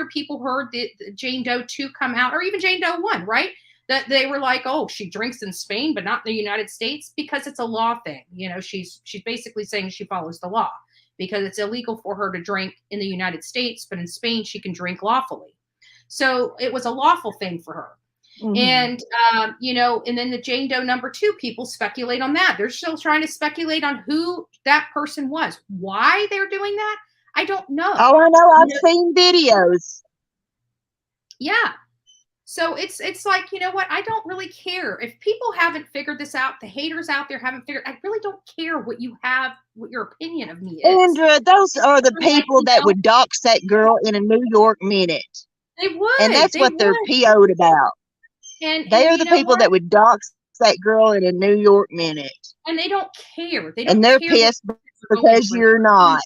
people heard the Jane Doe 2 come out, or even Jane Doe 1, right? That they were like, oh, she drinks in Spain, but not in the United States, because it's a law thing. She's basically saying she follows the law, because it's illegal for her to drink in the United States, but in Spain she can drink lawfully. So it was a lawful thing for her. Mm-hmm. And, and then the Jane Doe number 2, people speculate on that. They're still trying to speculate on who that person was. Why they're doing that, I don't know. Oh, I know. I've seen videos. Yeah. So it's like, what? I don't really care. If people haven't figured this out, the haters out there haven't figured, I really don't care what your opinion of me is. Andrea, those are the people that would dox that girl in a New York minute. They would. And that's what they're PO'd about. And they are the people that would dox that girl in a New York minute. And they don't care. They're pissed because you're not.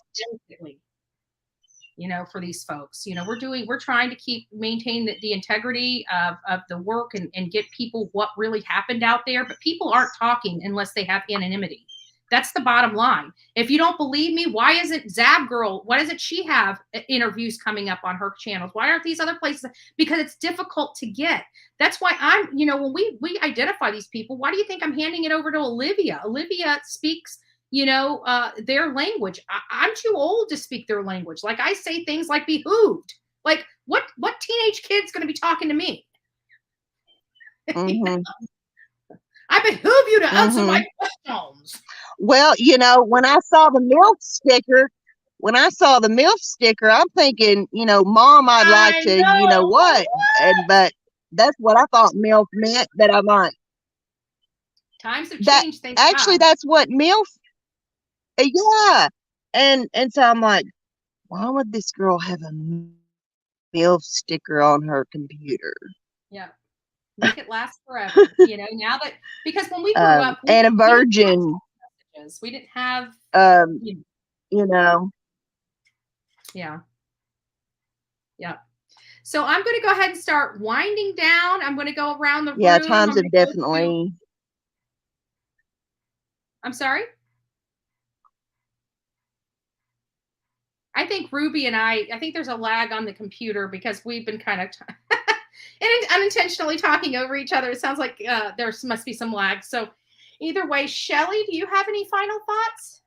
You know, for these folks, you know, we're trying to maintain the integrity of the work and get people what really happened out there. But people aren't talking unless they have anonymity. That's the bottom line. If you don't believe me, why isn't Zab Girl? Why doesn't she have interviews coming up on her channels? Why aren't these other places? Because it's difficult to get. That's why I'm, you know, when we identify these people, why do you think I'm handing it over to Olivia? Olivia speaks, you know, their language. I'm too old to speak their language. Like I say things like behooved. Like what teenage kid's going to be talking to me? Mm-hmm. I behoove you to answer my questions. Well, you know, when I saw the MILF sticker, I'm thinking, you know, Mom, I'd like to, you know what? But that's what I thought MILF meant. But I'm like, times have changed. Actually, that's what MILF. Yeah, and so I'm like, why would this girl have a MILF sticker on her computer? Yeah. Make it last forever, you know. Now that because when we grew up, and a virgin, we didn't have, you know. Yeah. So I'm going to go ahead and start winding down. I'm going to go around the room. Yeah, times have definitely. I'm sorry. I think Ruby and I think there's a lag on the computer because we've been kind of. And unintentionally talking over each other. It sounds like there must be some lag. So either way, Shelly, do you have any final thoughts?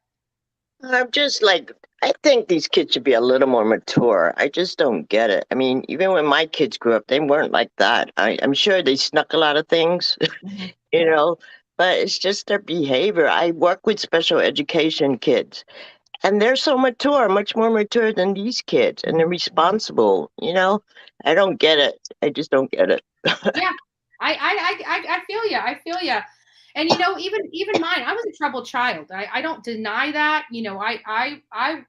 I'm just like, I think these kids should be a little more mature. I just don't get it. I mean, even when my kids grew up, they weren't like that. I'm sure they snuck a lot of things, you know, but it's just their behavior. I work with special education kids. And they're so mature, much more mature than these kids, and they're responsible. You know, I don't get it. I just don't get it. Yeah, I feel you. I feel you. And you know, even mine. I was a troubled child. I don't deny that. You know, I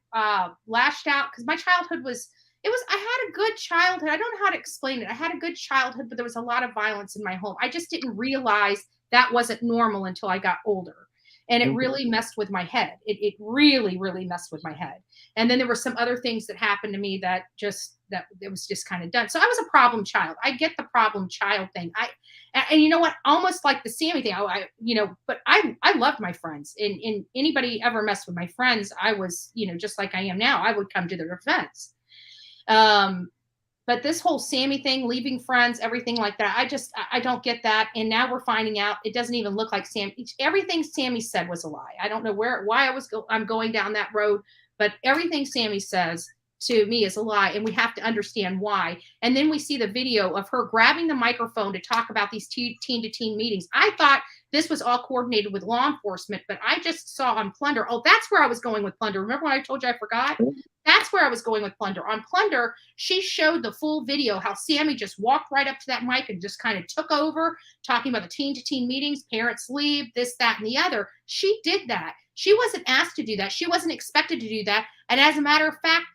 lashed out because my childhood was. I had a good childhood. I don't know how to explain it. I had a good childhood, but there was a lot of violence in my home. I just didn't realize that wasn't normal until I got older. And it really messed with my head. It really, really messed with my head. And then there were some other things that happened to me that it was just kind of done. So I was a problem child. I get the problem child thing. And you know what? Almost like the Sammy thing. But I loved my friends. And anybody ever messed with my friends, I was, you know, just like I am now. I would come to their defense. But this whole Sammy thing, leaving friends, everything like that, I don't get that. And now we're finding out it doesn't even look like Sam. Everything Sammy said was a lie. I don't know why I'm going down that road, but everything Sammy says to me is a lie, and we have to understand why. And then we see the video of her grabbing the microphone to talk about these teen-to-teen meetings. I thought this was all coordinated with law enforcement, but I just saw on Plunder. Oh, that's where I was going with Plunder. Remember when I told you I forgot? That's where I was going with Plunder. On Plunder, she showed the full video, how Sammy just walked right up to that mic and just kind of took over, talking about the teen-to-teen meetings, parents leave, this, that, and the other. She did that. She wasn't asked to do that. She wasn't expected to do that. And as a matter of fact,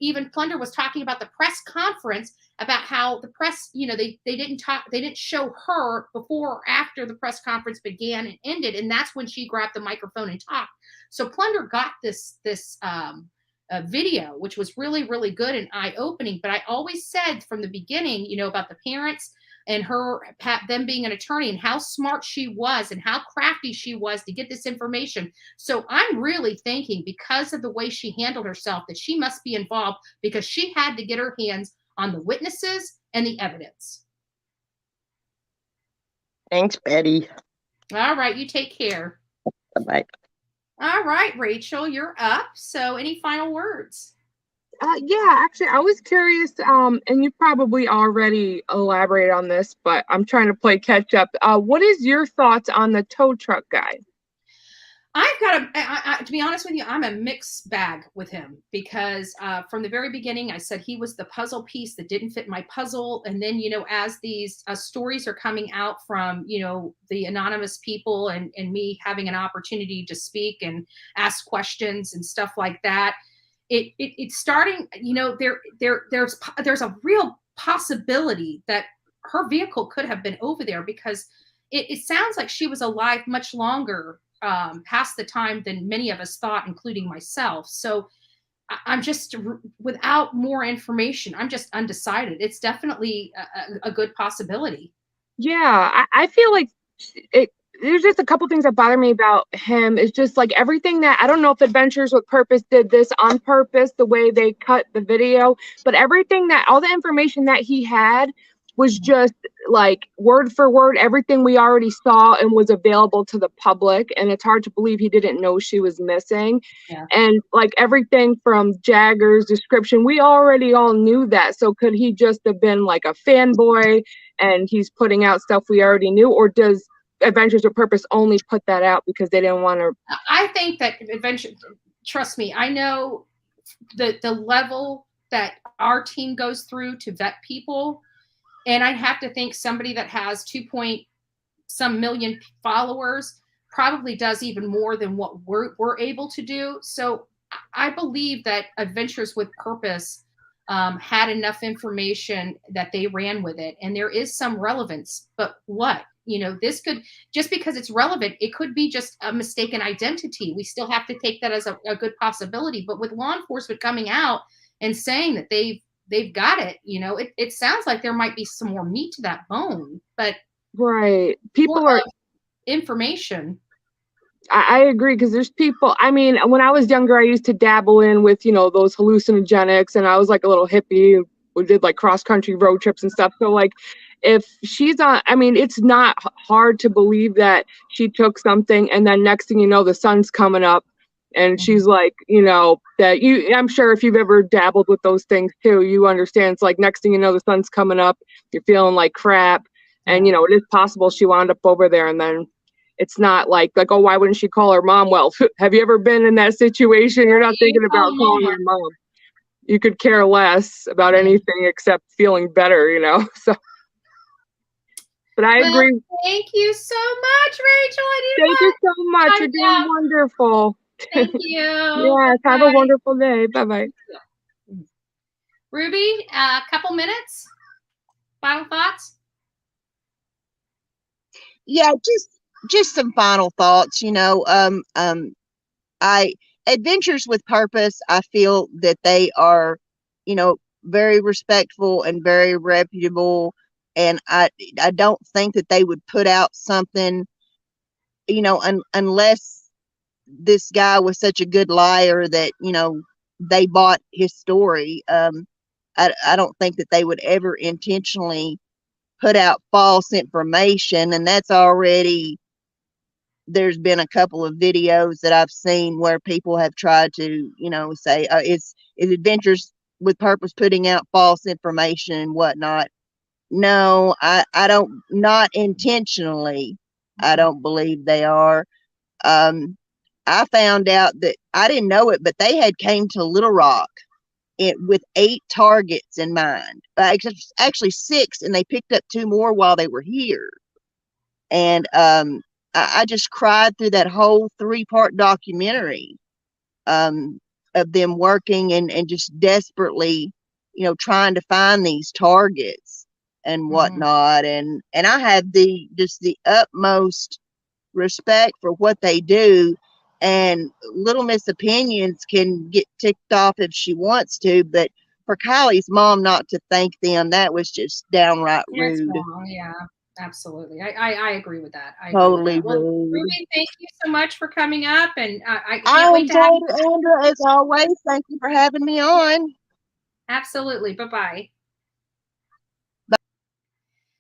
even Plunder was talking about the press conference about how the press, you know, they didn't show her before or after the press conference began and ended. And that's when she grabbed the microphone and talked. So Plunder got this video, which was really, really good and eye-opening. But I always said from the beginning, you know, about the parents and them being an attorney and how smart she was and how crafty she was to get this information. So I'm really thinking, because of the way she handled herself, that she must be involved, because she had to get her hands on the witnesses and the evidence. Thanks, Betty. All right, you take care. Bye-bye. All right, Rachel, you're up. So any final words? Yeah, actually, I was curious, and you probably already elaborated on this, but I'm trying to play catch up. What is your thoughts on the tow truck guy? I've got to be honest with you, I'm a mixed bag with him, because from the very beginning, I said he was the puzzle piece that didn't fit my puzzle. And then, you know, as these stories are coming out from, you know, the anonymous people and me having an opportunity to speak and ask questions and stuff like that, it's starting, you know, there's a real possibility that her vehicle could have been over there, because it sounds like she was alive much longer past the time than many of us thought, including myself. So I'm just, without more information, I'm just undecided. It's definitely a good possibility. Yeah, I feel like there's just a couple things that bother me about him. It's just like everything that, I don't know if Adventures with Purpose did this on purpose, the way they cut the video, but everything that, all the information that he had was just like word for word, everything we already saw and was available to the public. And it's hard to believe he didn't know she was missing. Yeah. And like everything from Jagger's description, we already all knew that. So could he just have been like a fanboy and he's putting out stuff we already knew? Or does Adventures with Purpose only put that out because they didn't want to? I think that trust me, I know the level that our team goes through to vet people. And I have to think somebody that has 2-some million followers probably does even more than what we're able to do. So I believe that Adventures with Purpose had enough information that they ran with it. And there is some relevance, but what? This could, just because it's relevant, it could be just a mistaken identity. We still have to take that as a good possibility. But with law enforcement coming out and saying that they've got it, it sounds like there might be some more meat to that bone. But right, people are information. I agree, because there's people, I mean, when I was younger, I used to dabble in with, those hallucinogenics, and I was like a little hippie who did like cross-country road trips and stuff. So like, if she's on, I mean, it's not hard to believe that she took something and then next thing you know, the sun's coming up and she's like, I'm sure if you've ever dabbled with those things too, you understand. It's like next thing you know, the sun's coming up, you're feeling like crap. And, it is possible she wound up over there, and then it's not like, oh, why wouldn't she call her mom? Well, have you ever been in that situation? You're not thinking about calling your mom. You could care less about anything except feeling better, So, but I agree. Thank you so much, Rachel. Thank you so much. You're doing wonderful. Thank you. Yes, have a wonderful day. Bye-bye. Ruby, a couple minutes. Final thoughts? Yeah, just some final thoughts. Adventures with Purpose, I feel that they are, very respectful and very reputable, and I don't think that they would put out something, unless this guy was such a good liar that they bought his story. I don't think that they would ever intentionally put out false information, and that's already, there's been a couple of videos that I've seen where people have tried to, say, is Adventures with Purpose putting out false information and whatnot. No, I don't, not intentionally. I don't believe they are. I found out that, I didn't know it, but they had came to Little Rock with 8 targets in mind, actually 6, and they picked up 2 more while they were here. And I just cried through that whole 3-part documentary of them working and just desperately, trying to find these targets and whatnot. And I have the utmost respect for what they do. And Little Miss Opinions can get ticked off if she wants to, but for Kiely's mom not to thank them, that was just downright rude. Yeah, absolutely. I agree with that. Totally Well, rude. Ruby, thank you so much for coming up, and I I can't wait to have you. Andrea, as always. Thank you for having me on. Absolutely. Bye-bye.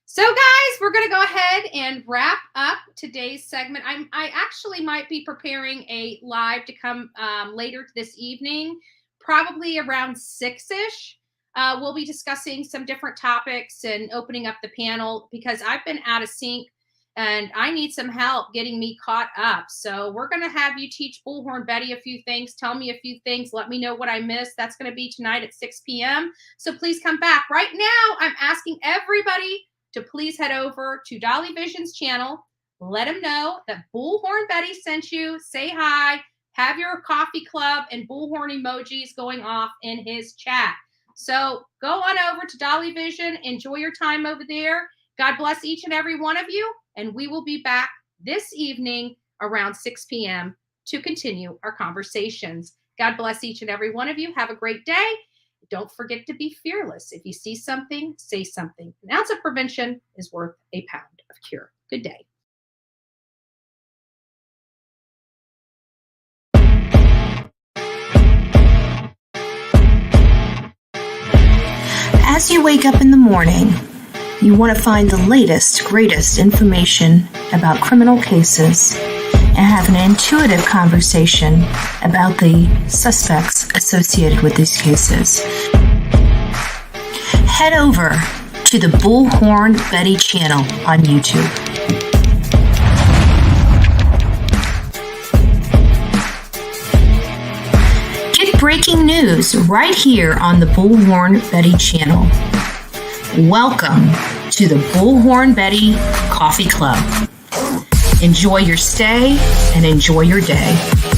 So guys, we're going to go ahead and wrap up today's segment. I actually might be preparing a live to come later this evening, probably around 6-ish. We'll be discussing some different topics and opening up the panel because I've been out of sync and I need some help getting me caught up. So we're going to have you teach Bullhorn Betty a few things, tell me a few things, let me know what I missed. That's going to be tonight at 6 p.m. So please come back. Right now, I'm asking everybody to please head over to Dolly Vision's channel. Let him know that Bullhorn Betty sent you. Say hi. Have your coffee club and Bullhorn emojis going off in his chat. So go on over to Dolly Vision. Enjoy your time over there. God bless each and every one of you. And we will be back this evening around 6 p.m. to continue our conversations. God bless each and every one of you. Have a great day. Don't forget to be fearless. If you see something, say something. An ounce of prevention is worth a pound of cure. Good day. As you wake up in the morning, you want to find the latest, greatest information about criminal cases and have an intuitive conversation about the suspects associated with these cases. Head over to the Bullhorn Betty channel on YouTube. Get breaking news right here on the Bullhorn Betty channel. Welcome to the Bullhorn Betty Coffee Club. Enjoy your stay and enjoy your day.